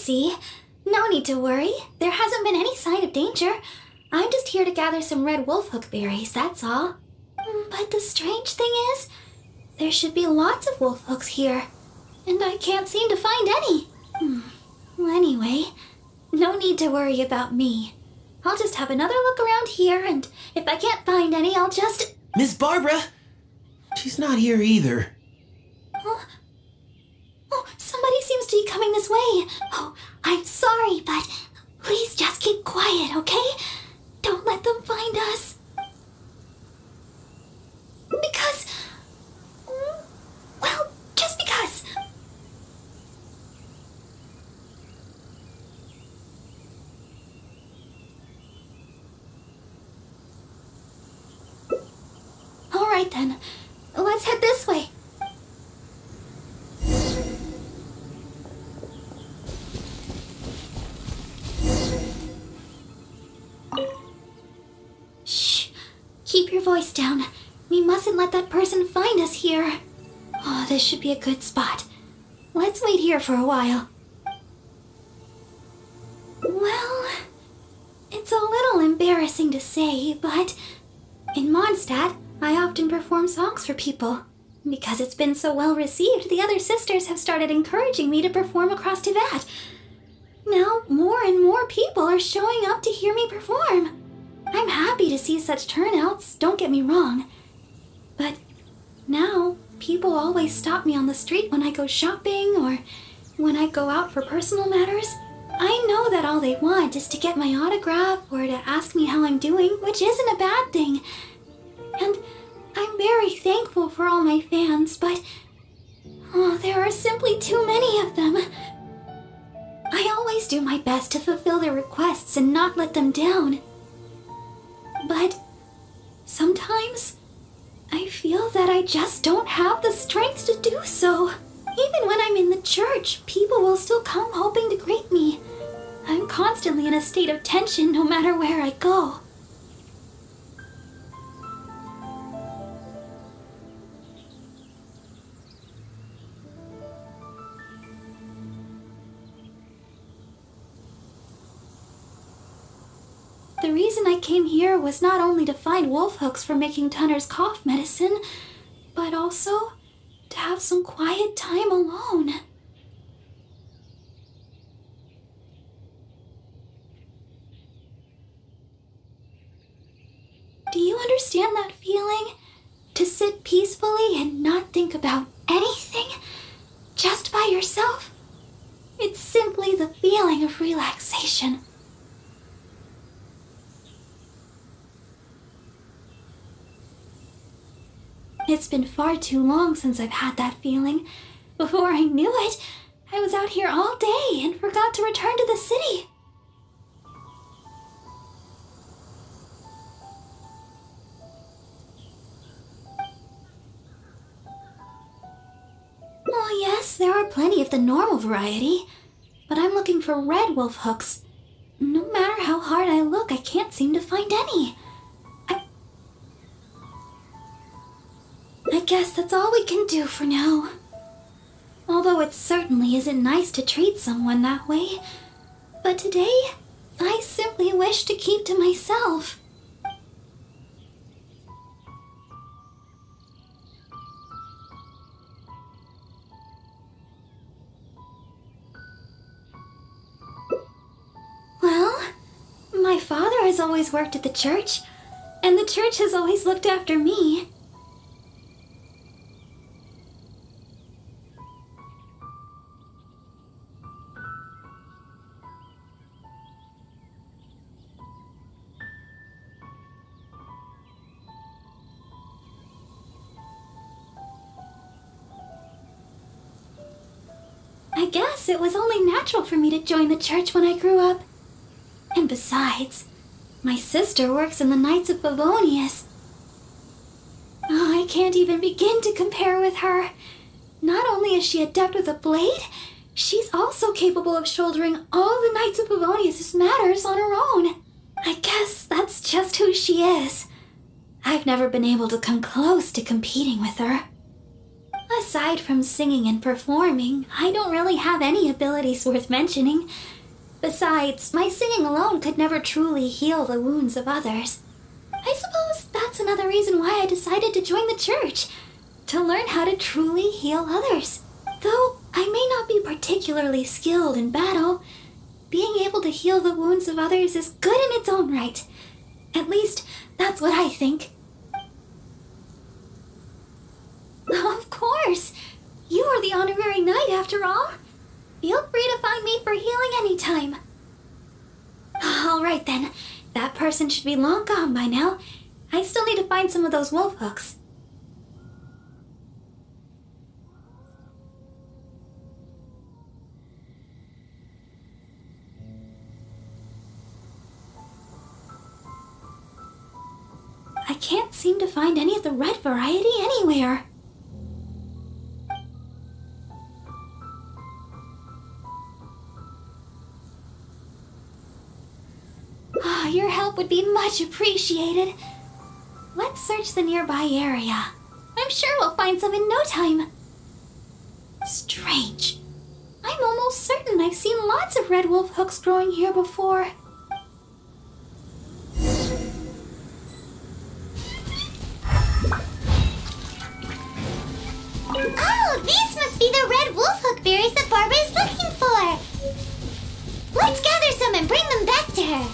see. No need to worry. There hasn't been any sign of danger. I'm just here to gather some red wolfhook berries, that's all. But the strange thing is, there should be lots of wolfhooks here, and I can't seem to find any. Anyway, no need to worry about me. I'll just have another look around here, and if I can't find any, I'll just... Miss Barbara? She's not here either. Huh? Oh, somebody seems to be coming this way. Oh, I'm sorry, but please just keep quiet, okay? Don't let them find us. Because... well, just because. All right then, let's head this way. Shh, keep your voice down. We mustn't let that person find us here. Oh, this should be a good spot. Let's wait here for a while. Well, it's a little embarrassing to say, but in Mondstadt, I often perform songs for people. Because it's been so well received, the other sisters have started encouraging me to perform across Teyvat. Now, more and more people are showing up to hear me perform. I'm happy to see such turnouts, don't get me wrong. But now, people always stop me on the street when I go shopping or when I go out for personal matters. I know that all they want is to get my autograph or to ask me how I'm doing, which isn't a bad thing. And I'm very thankful for all my fans, but there are simply too many of them. I always do my best to fulfill their requests and not let them down. But sometimes I feel that I just don't have the strength to do so. Even when I'm in the church, people will still come hoping to greet me. I'm constantly in a state of tension no matter where I go. The reason I came here was not only to find wolf hooks for making Tunner's cough medicine, but also to have some quiet time alone. Do you understand that feeling? To sit peacefully and not think about anything? Just by yourself? It's simply the feeling of relaxation. It's been far too long since I've had that feeling. Before I knew it, I was out here all day and forgot to return to the city. Oh yes, there are plenty of the normal variety, but I'm looking for red wolf hooks. No matter how hard I look, I can't seem to find any. I guess that's all we can do for now. Although it certainly isn't nice to treat someone that way. But today, I simply wish to keep to myself. Well, my father has always worked at the church, and the church has always looked after me. I guess it was only natural for me to join the church when I grew up. And besides, my sister works in the Knights of Favonius. Oh, I can't even begin to compare with her. Not only is she adept with a blade, she's also capable of shouldering all the Knights of Favonius' matters on her own. I guess that's just who she is. I've never been able to come close to competing with her. Aside from singing and performing, I don't really have any abilities worth mentioning. Besides, my singing alone could never truly heal the wounds of others. I suppose that's another reason why I decided to join the church, to learn how to truly heal others. Though I may not be particularly skilled in battle, being able to heal the wounds of others is good in its own right. At least, that's what I think. Of course! You are the honorary knight after all. Feel free to find me for healing anytime. Alright then, that person should be long gone by now. I still need to find some of those wolf hooks. I can't seem to find any of the red variety anywhere. Your help would be much appreciated. Let's search the nearby area. I'm sure we'll find some in no time. Strange. I'm almost certain I've seen lots of red wolf hooks growing here before. Oh, these must be the red wolf hook berries that Barbara is looking for. Let's gather some and bring them back to her.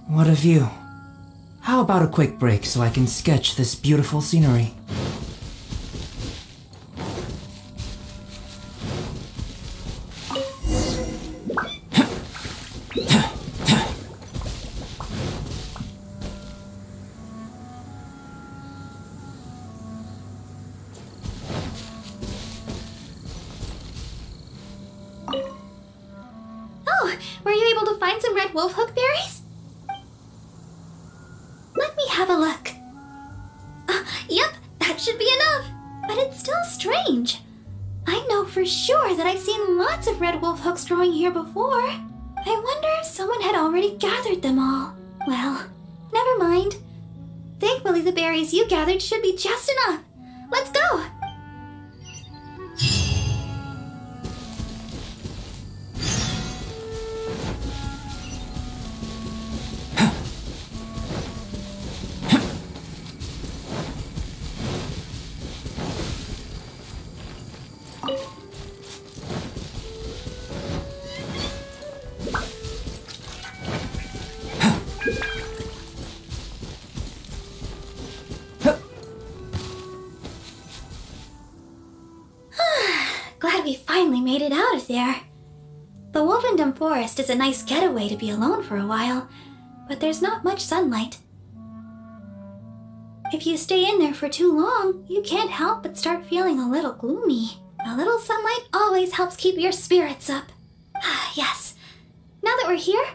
What a view. How about a quick break so I can sketch this beautiful scenery? Oh, were you able to find some red wolf hook berries? Let me have a look. Yep, that should be enough. But it's still strange. I know for sure that I've seen lots of red wolf hooks growing here before. I wonder if someone had already gathered them all. Well, never mind. Thankfully, the berries you gathered should be just enough. Let's go! finally made it out of there. The Wolvendom Forest is a nice getaway to be alone for a while, but there's not much sunlight. If you stay in there for too long, you can't help but start feeling a little gloomy. A little sunlight always helps keep your spirits up. Yes. Now that we're here,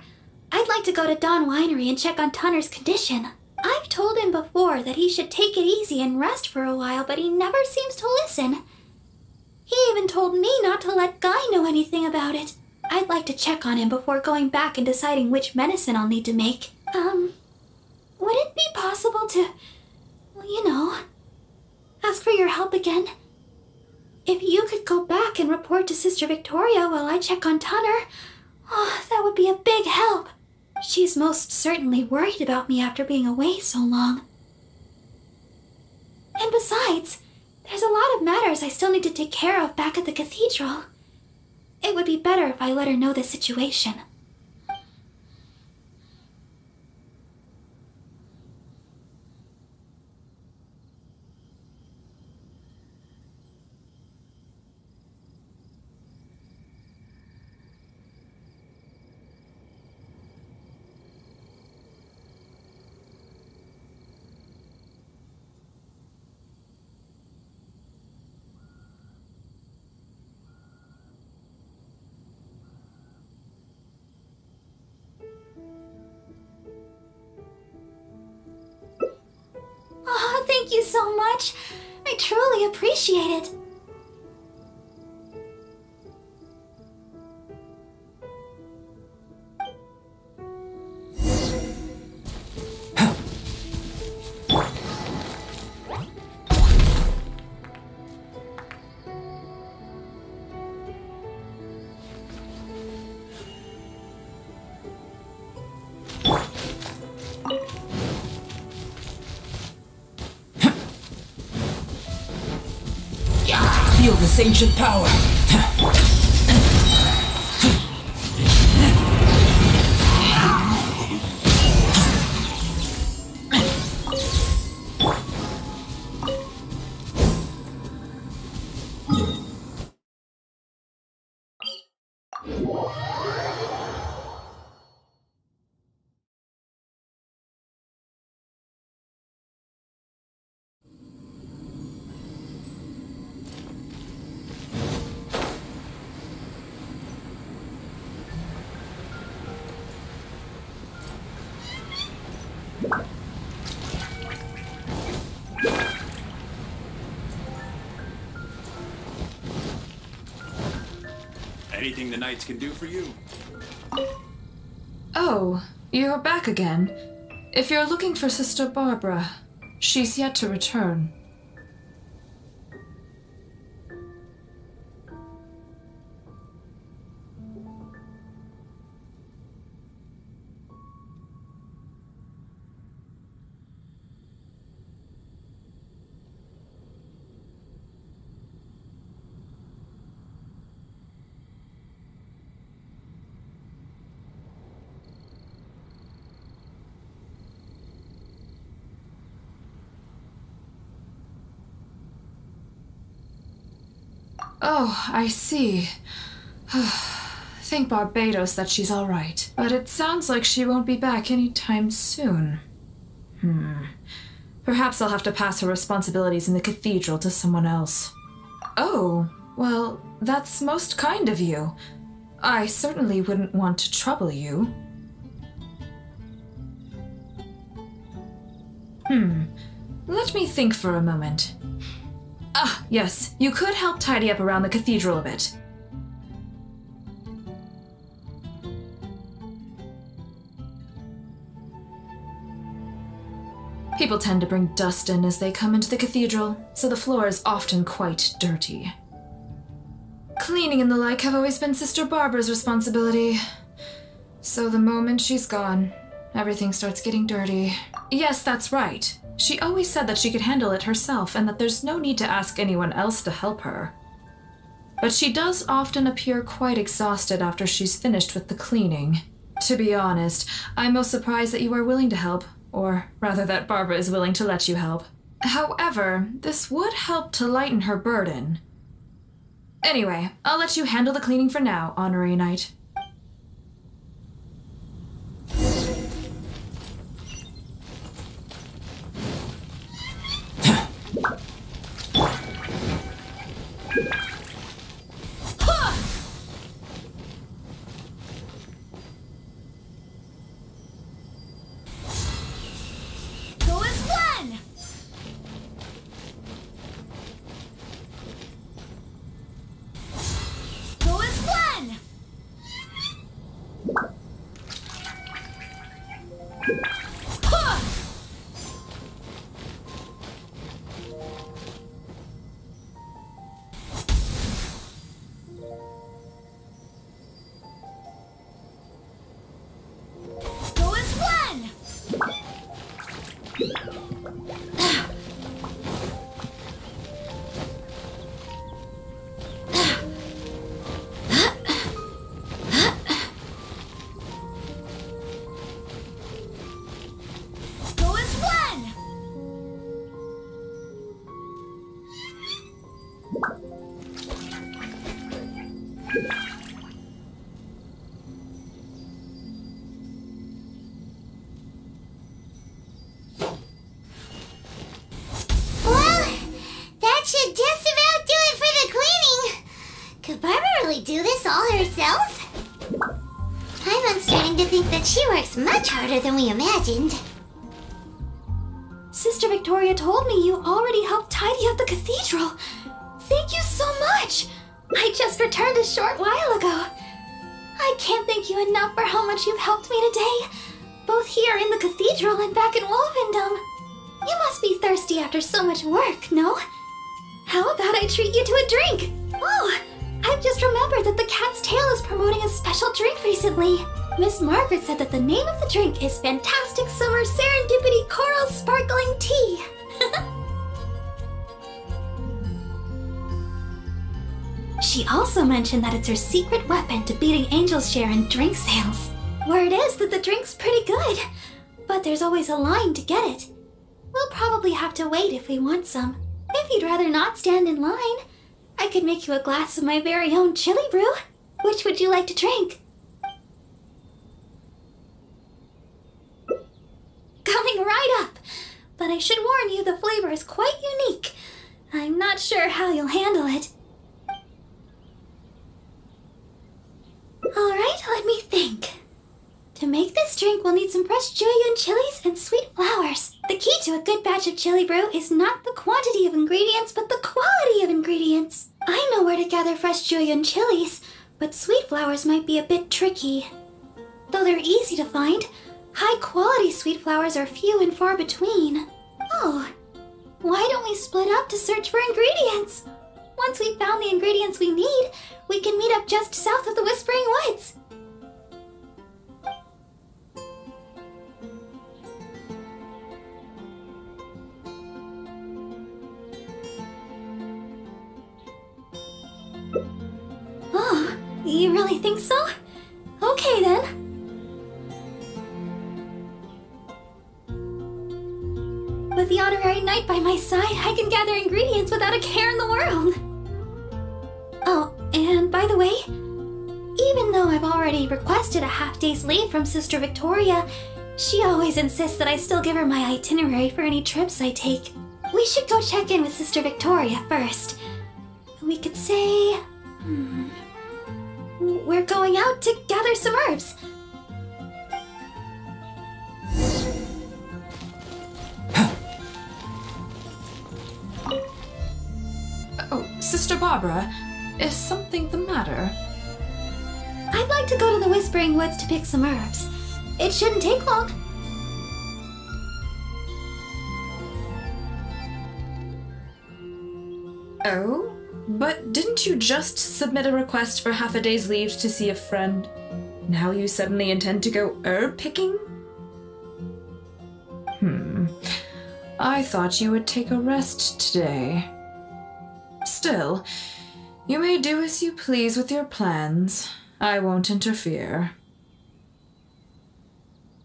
I'd like to go to Dawn Winery and check on Tunner's condition. I've told him before that he should take it easy and rest for a while, but he never seems to listen. He even told me not to let Guy know anything about it. I'd like to check on him before going back and deciding which medicine I'll need to make. Would it be possible to, ask for your help again? If you could go back and report to Sister Victoria while I check on Tunner, that would be a big help. She's most certainly worried about me after being away so long. And besides, there's a lot of matters I still need to take care of back at the cathedral. It would be better if I let her know the situation. Oh, thank you so much. I truly appreciate it. Feel this ancient power. Anything the Knights can do for you? Oh, you're back again. If you're looking for Sister Barbara, she's yet to return. Oh, I see. Thank Barbados that she's all right. But it sounds like she won't be back anytime soon. Perhaps I'll have to pass her responsibilities in the cathedral to someone else. Oh, well, that's most kind of you. I certainly wouldn't want to trouble you. Let me think for a moment. Ah, yes, you could help tidy up around the cathedral a bit. People tend to bring dust in as they come into the cathedral, so the floor is often quite dirty. Cleaning and the like have always been Sister Barbara's responsibility. So the moment she's gone, everything starts getting dirty. Yes, that's right. She always said that she could handle it herself and that there's no need to ask anyone else to help her. But she does often appear quite exhausted after she's finished with the cleaning. To be honest, I'm most surprised that you are willing to help, or rather that Barbara is willing to let you help. However, this would help to lighten her burden. Anyway, I'll let you handle the cleaning for now, Honorary Knight. Go as one! Go as one! Go as one! Go as one! Well, that should just about do it for the cleaning. Could Barbara really do this all herself? I'm starting to think that she works much harder than we imagined. Sister Victoria told me you already helped tidy up the cathedral. Thank you so much. I just returned a short while ago. I can't thank you enough for how much you've helped me today, both here in the cathedral and back in Wolvendom. You must be thirsty after so much work, no? How about I treat you to a drink? Oh, I've just remembered that the Cat's Tail is promoting a special drink recently. Miss Margaret said that the name of the drink is Fantastic Summer Serendipity Coral Sparkling Tea. She also mentioned that it's her secret weapon to beating Angel's share in drink sales. Word is that the drink's pretty good, but there's always a line to get it. We'll probably have to wait if we want some. If you'd rather not stand in line, I could make you a glass of my very own chili brew. Which would you like to drink? Coming right up! But I should warn you, the flavor is quite unique. I'm not sure how you'll handle it. Alright, let me think. To make this drink, we'll need some fresh jueyun chilies and sweet flowers. The key to a good batch of chili brew is not the quantity of ingredients, but the quality of ingredients. I know where to gather fresh jueyun chilies, but sweet flowers might be a bit tricky. Though they're easy to find, high-quality sweet flowers are few and far between. Oh, why don't we split up to search for ingredients? Once we've found the ingredients we need, we can meet up just south of the Whispering Woods. Oh, you really think so? Okay then. With the honorary knight by my side, I can gather ingredients without a care in the world. Oh, and by the way, even though I've already requested a half-day's leave from Sister Victoria, she always insists that I still give her my itinerary for any trips I take. We should go check in with Sister Victoria first. We could say... we're going out to gather some herbs. Oh, Sister Barbara, is something the matter? I'd like to go to the Whispering Woods to pick some herbs. It shouldn't take long. Oh? But didn't you just submit a request for half a day's leave to see a friend? Now you suddenly intend to go herb picking? I thought you would take a rest today. Still, you may do as you please with your plans. I won't interfere.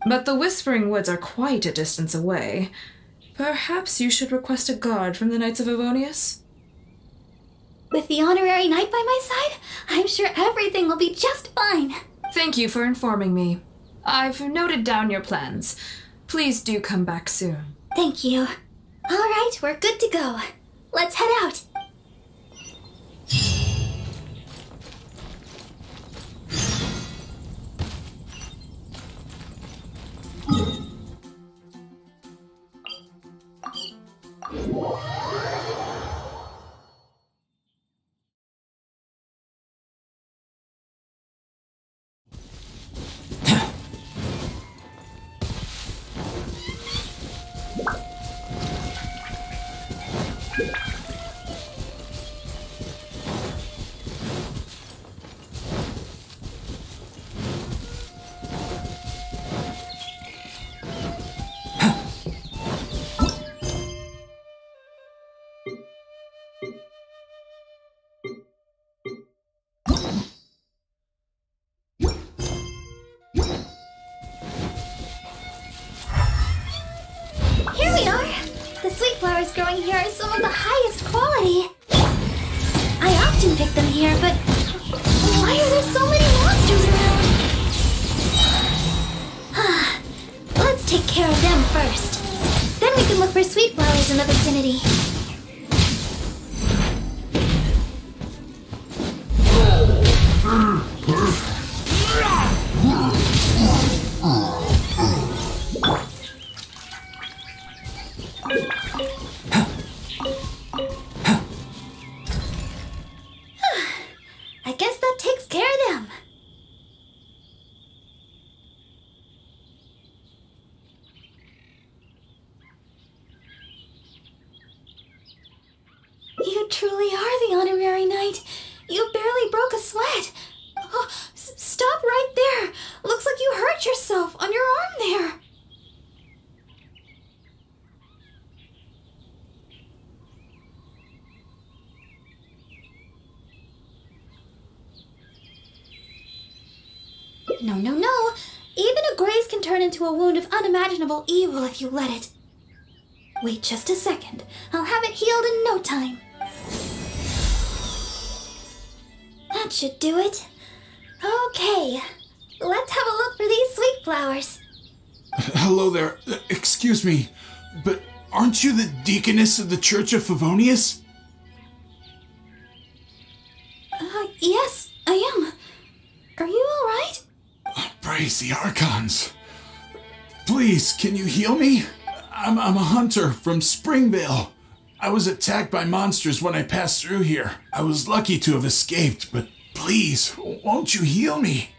But the Whispering Woods are quite a distance away. Perhaps you should request a guard from the Knights of Avonius? With the honorary knight by my side, I'm sure everything will be just fine. Thank you for informing me. I've noted down your plans. Please do come back soon. Thank you. All right, we're good to go. Let's head out. Here we are! The sweet flowers growing here are some of the highest quality. I often pick them here, but why are there so many monsters around? Let's take care of them first. Then we can look for sweet flowers in the vicinity. I guess that takes care of them. You truly are the honorary knight. You barely broke a sweat. Oh, stop right there. Looks like you hurt yourself on your arm there. No, no, no. Even a graze can turn into a wound of unimaginable evil if you let it. Wait just a second. I'll have it healed in no time. That should do it. Okay. Let's have a look for these sweet flowers. Hello there. Excuse me, but aren't you the deaconess of the Church of Favonius? Yes, I am. Are you all right? Praise the Archons. Please, can you heal me? I'm a hunter from Springvale. I was attacked by monsters when I passed through here. I was lucky to have escaped, but please, won't you heal me?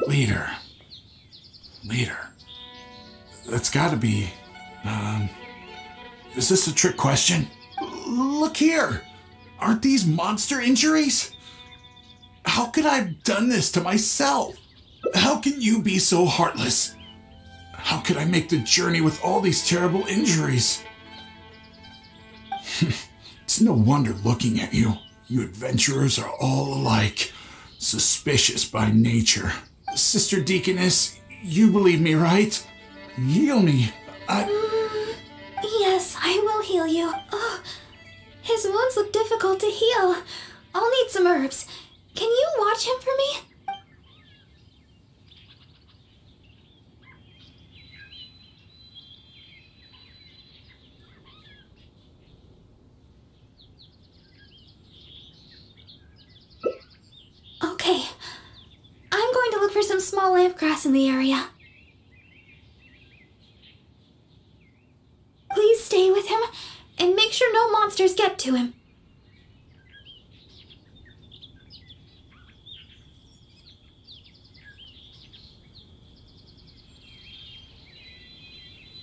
Leader. That's gotta be, is this a trick question? Look here! Aren't these monster injuries? How could I have done this to myself? How can you be so heartless? How could I make the journey with all these terrible injuries? It's no wonder looking at you. You adventurers are all alike, suspicious by nature. Sister Deaconess, you believe me, right? Heal me. Yes, I will heal you. Oh, his wounds look difficult to heal. I'll need some herbs. Can you watch him for me? Okay. I'm going to look for some small lamp grass in the area. Please stay with him and make sure no monsters get to him.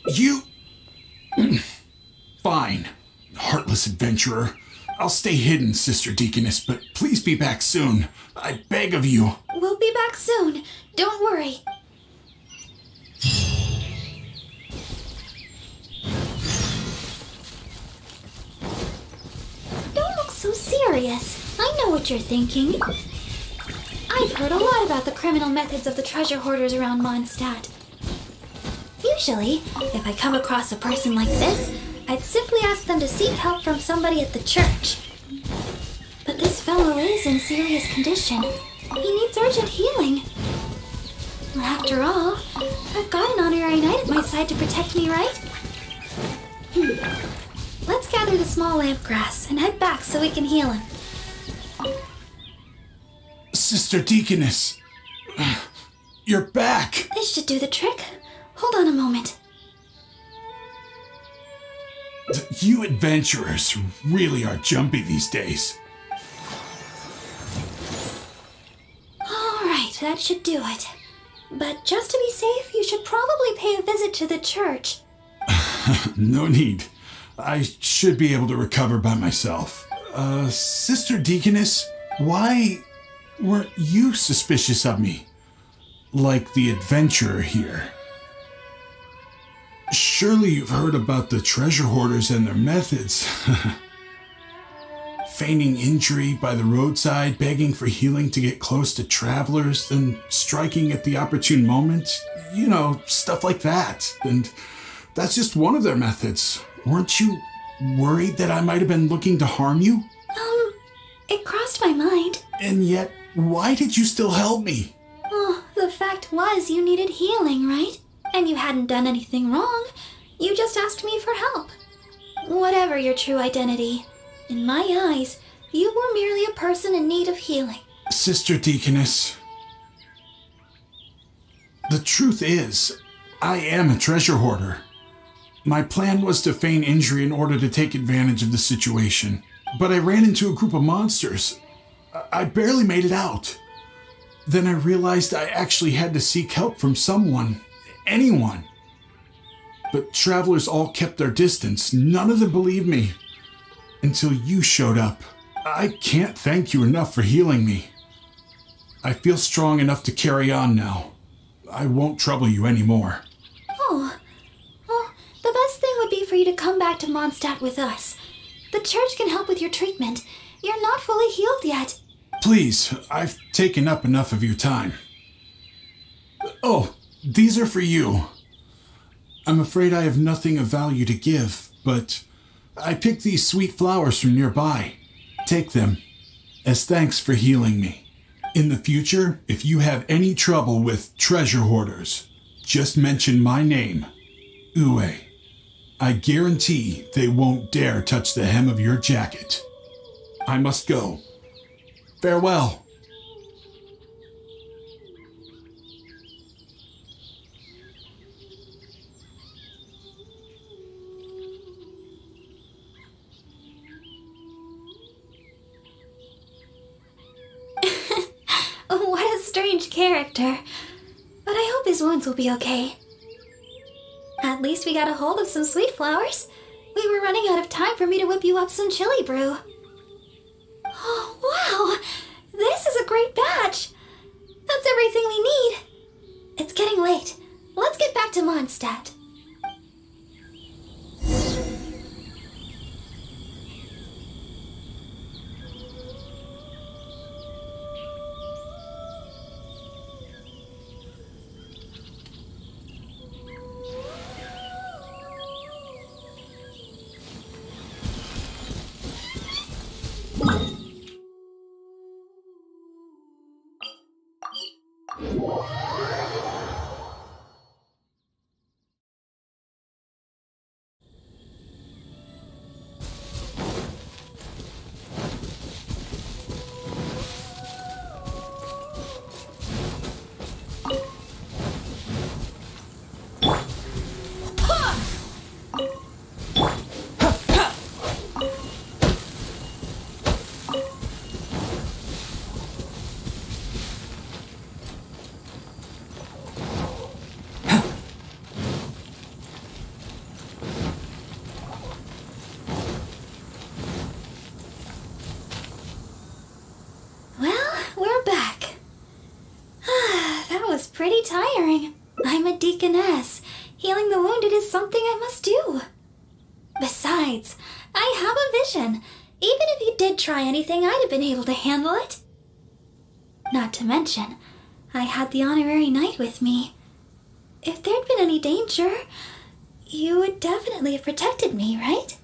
You... Fine, heartless adventurer. I'll stay hidden, Sister Deaconess, but please be back soon. I beg of you. We'll be back soon. Don't worry. Don't look so serious. I know what you're thinking. I I've heard a lot about the criminal methods of the treasure hoarders around Mondstadt. Usually, if I come across a person like this, I'd simply ask them to seek help from somebody at the church. But this fellow is in serious condition. He needs urgent healing. After all, I've got an honorary knight at my side to protect me, right? Let's gather the small lamp grass and head back so we can heal him. Sister Deaconess, you're back. This should do the trick. Hold on a moment. You adventurers really are jumpy these days. Alright, that should do it. But just to be safe, you should probably pay a visit to the church. No need. I should be able to recover by myself. Sister Deaconess, why weren't you suspicious of me? Like the adventurer here. Surely you've heard about the treasure hoarders and their methods. Feigning injury by the roadside, begging for healing to get close to travelers, then striking at the opportune moment. You know, stuff like that. And that's just one of their methods. Weren't you worried that I might have been looking to harm you? It crossed my mind. And yet, why did you still help me? Oh, the fact was you needed healing, right? And you hadn't done anything wrong. You just asked me for help. Whatever your true identity, in my eyes, you were merely a person in need of healing. Sister Deaconess, the truth is, I am a treasure hoarder. My plan was to feign injury in order to take advantage of the situation, but I ran into a group of monsters. I barely made it out. Then I realized I actually had to seek help from someone, anyone. But travelers all kept their distance. None of them believed me. Until you showed up. I can't thank you enough for healing me. I feel strong enough to carry on now. I won't trouble you anymore. Oh, well, the best thing would be for you to come back to Mondstadt with us. The church can help with your treatment. You're not fully healed yet. Please, I've taken up enough of your time. Oh, these are for you. I'm afraid I have nothing of value to give, but I picked these sweet flowers from nearby. Take them as thanks for healing me. In the future, if you have any trouble with treasure hoarders, just mention my name, Ue. I guarantee they won't dare touch the hem of your jacket. I must go. Farewell. What a strange character. But I hope his wounds will be okay. At least we got a hold of some sweet flowers. We were running out of time for me to whip you up some chili brew. Oh, wow! This is a great batch! That's everything we need. It's getting late. Let's get back to Mondstadt. Pretty tiring. I'm a deaconess. Healing the wounded is something I must do. Besides, I have a vision. Even if you did try anything, I'd have been able to handle it. Not to mention, I had the honorary knight with me. If there'd been any danger, you would definitely have protected me, right?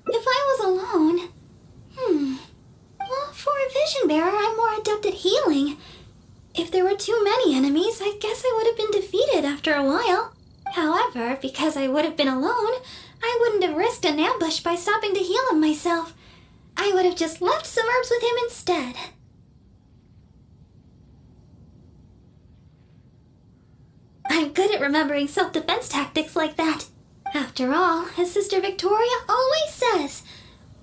If I was alone... Well, for a vision bearer, I'm more adept at healing. If there were too many enemies, I guess I would have been defeated after a while. However, because I would have been alone, I wouldn't have risked an ambush by stopping to heal him myself. I would have just left some herbs with him instead. I'm good at remembering self-defense tactics like that. After all, as Sister Victoria always says,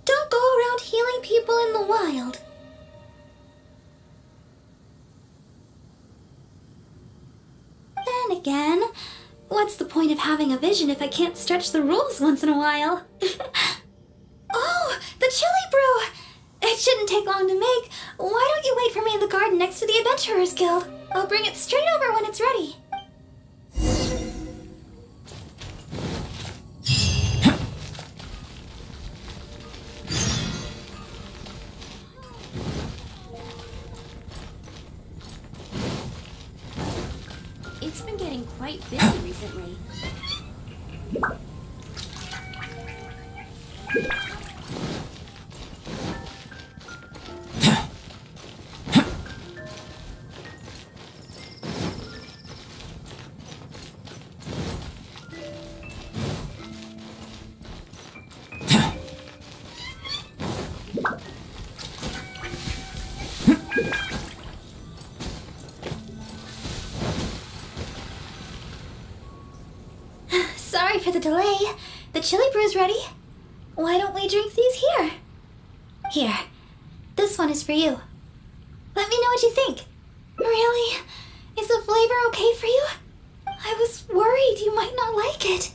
don't go around healing people in the wild. Then again, what's the point of having a vision if I can't stretch the rules once in a while? Oh, the chili brew! It shouldn't take long to make. Why don't you wait for me in the garden next to the Adventurers Guild? I'll bring it straight over when it's ready. It's been getting quite busy recently. Sorry for the delay. The chili brew's ready. Why don't we drink these here? Here. This one is for you. Let me know what you think. Really? Is the flavor okay for you? I was worried you might not like it.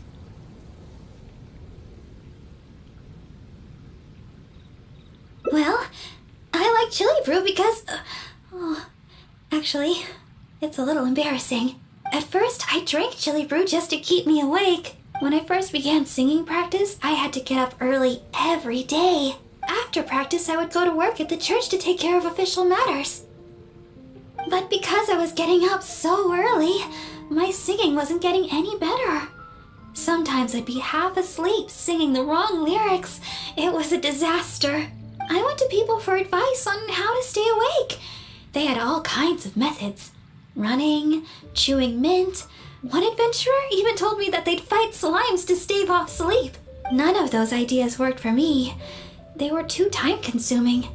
Well, I like chili brew because... actually, it's a little embarrassing. At first, I drank chili brew just to keep me awake. When I first began singing practice, I had to get up early every day. After practice, I would go to work at the church to take care of official matters. But because I was getting up so early, my singing wasn't getting any better. Sometimes I'd be half asleep singing the wrong lyrics. It was a disaster. I went to people for advice on how to stay awake. They had all kinds of methods. Running, chewing mint. One adventurer even told me that they'd fight slimes to stave off sleep. None of those ideas worked for me. They were too time-consuming.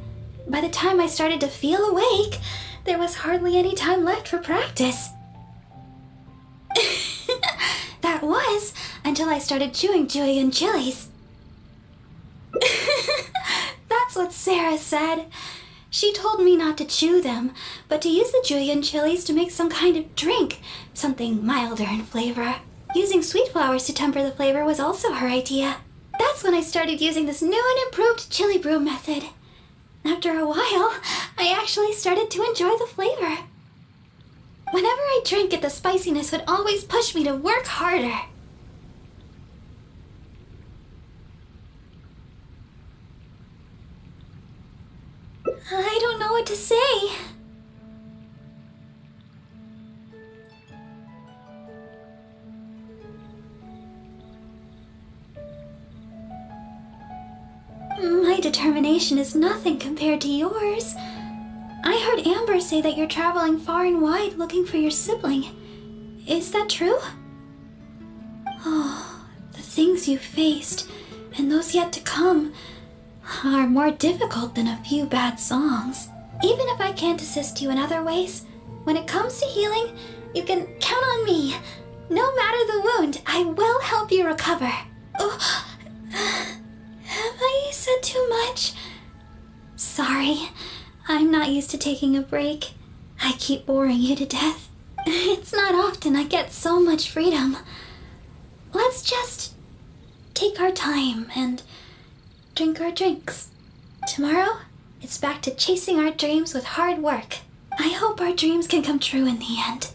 By the time I started to feel awake, there was hardly any time left for practice. That was until I started chewing Julian chilies. That's what Sarah said. She told me not to chew them, but to use the Julian chilies to make some kind of drink, something milder in flavor. Using sweet flowers to temper the flavor was also her idea. That's when I started using this new and improved chili brew method. After a while, I actually started to enjoy the flavor. Whenever I drank it, the spiciness would always push me to work harder. I don't know what to say. My determination is nothing compared to yours. I heard Amber say that you're traveling far and wide looking for your sibling. Is that true? Oh, the things you faced, and those yet to come, are more difficult than a few bad songs. Even if I can't assist you in other ways, when it comes to healing, you can count on me. No matter the wound, I will help you recover. Oh, have I said too much? Sorry, I'm not used to taking a break. I keep boring you to death. It's not often I get so much freedom. Let's just take our time and drink our drinks. Tomorrow, it's back to chasing our dreams with hard work. I hope our dreams can come true in the end.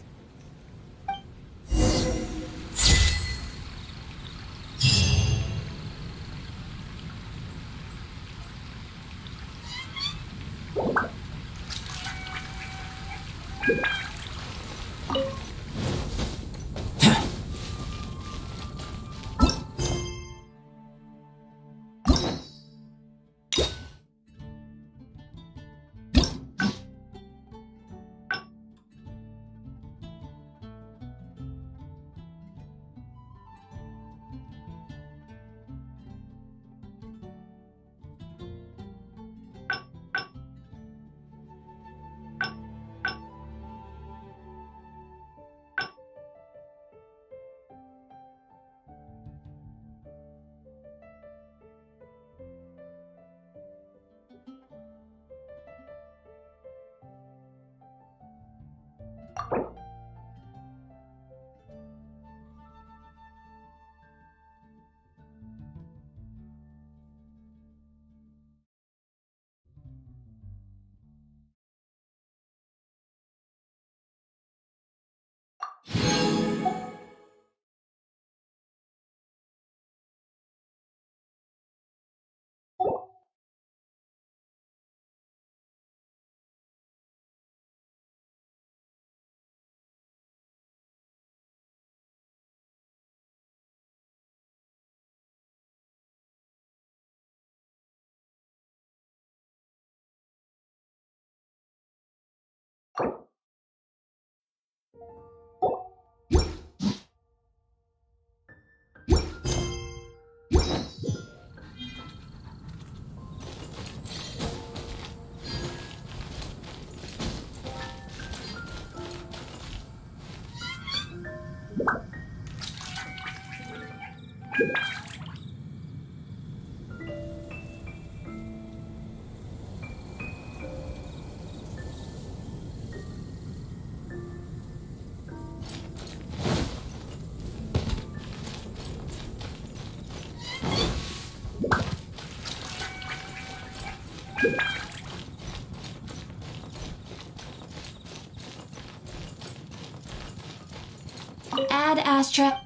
Ad Astra.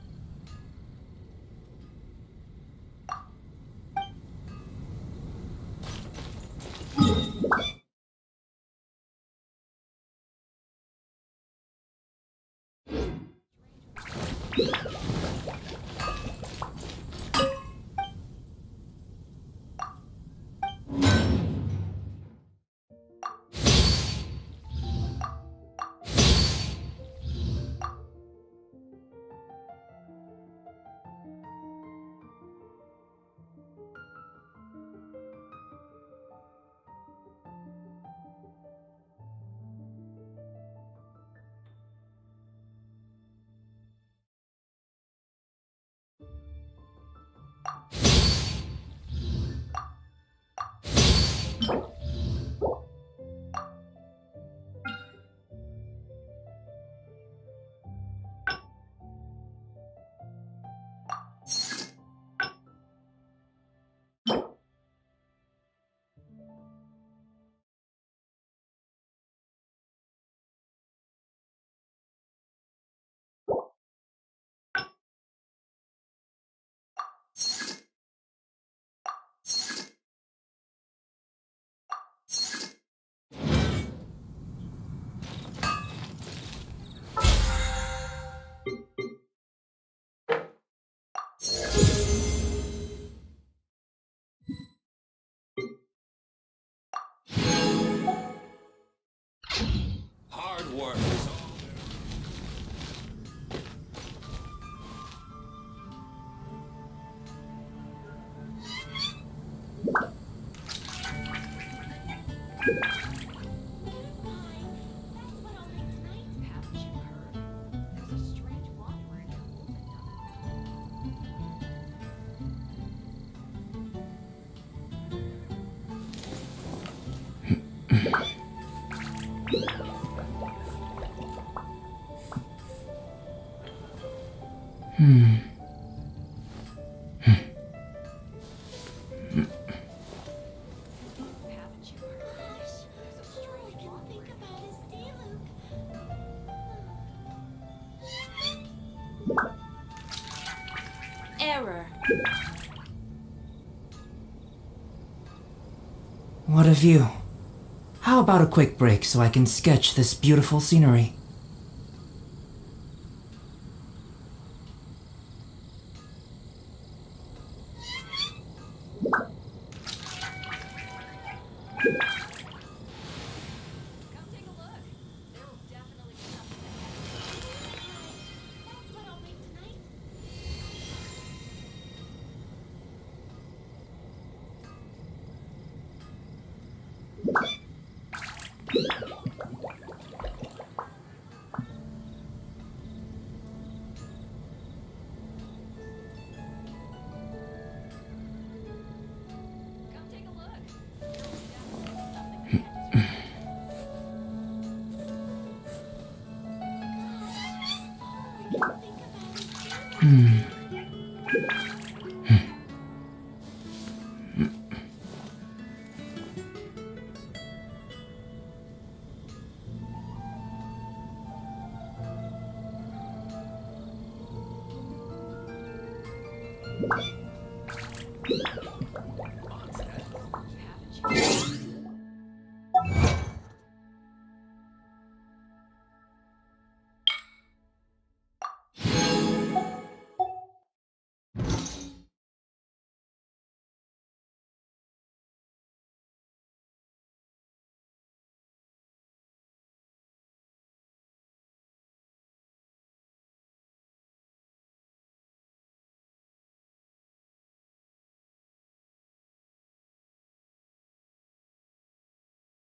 Hard work is all Error. What of you? How about a quick break so I can sketch this beautiful scenery? You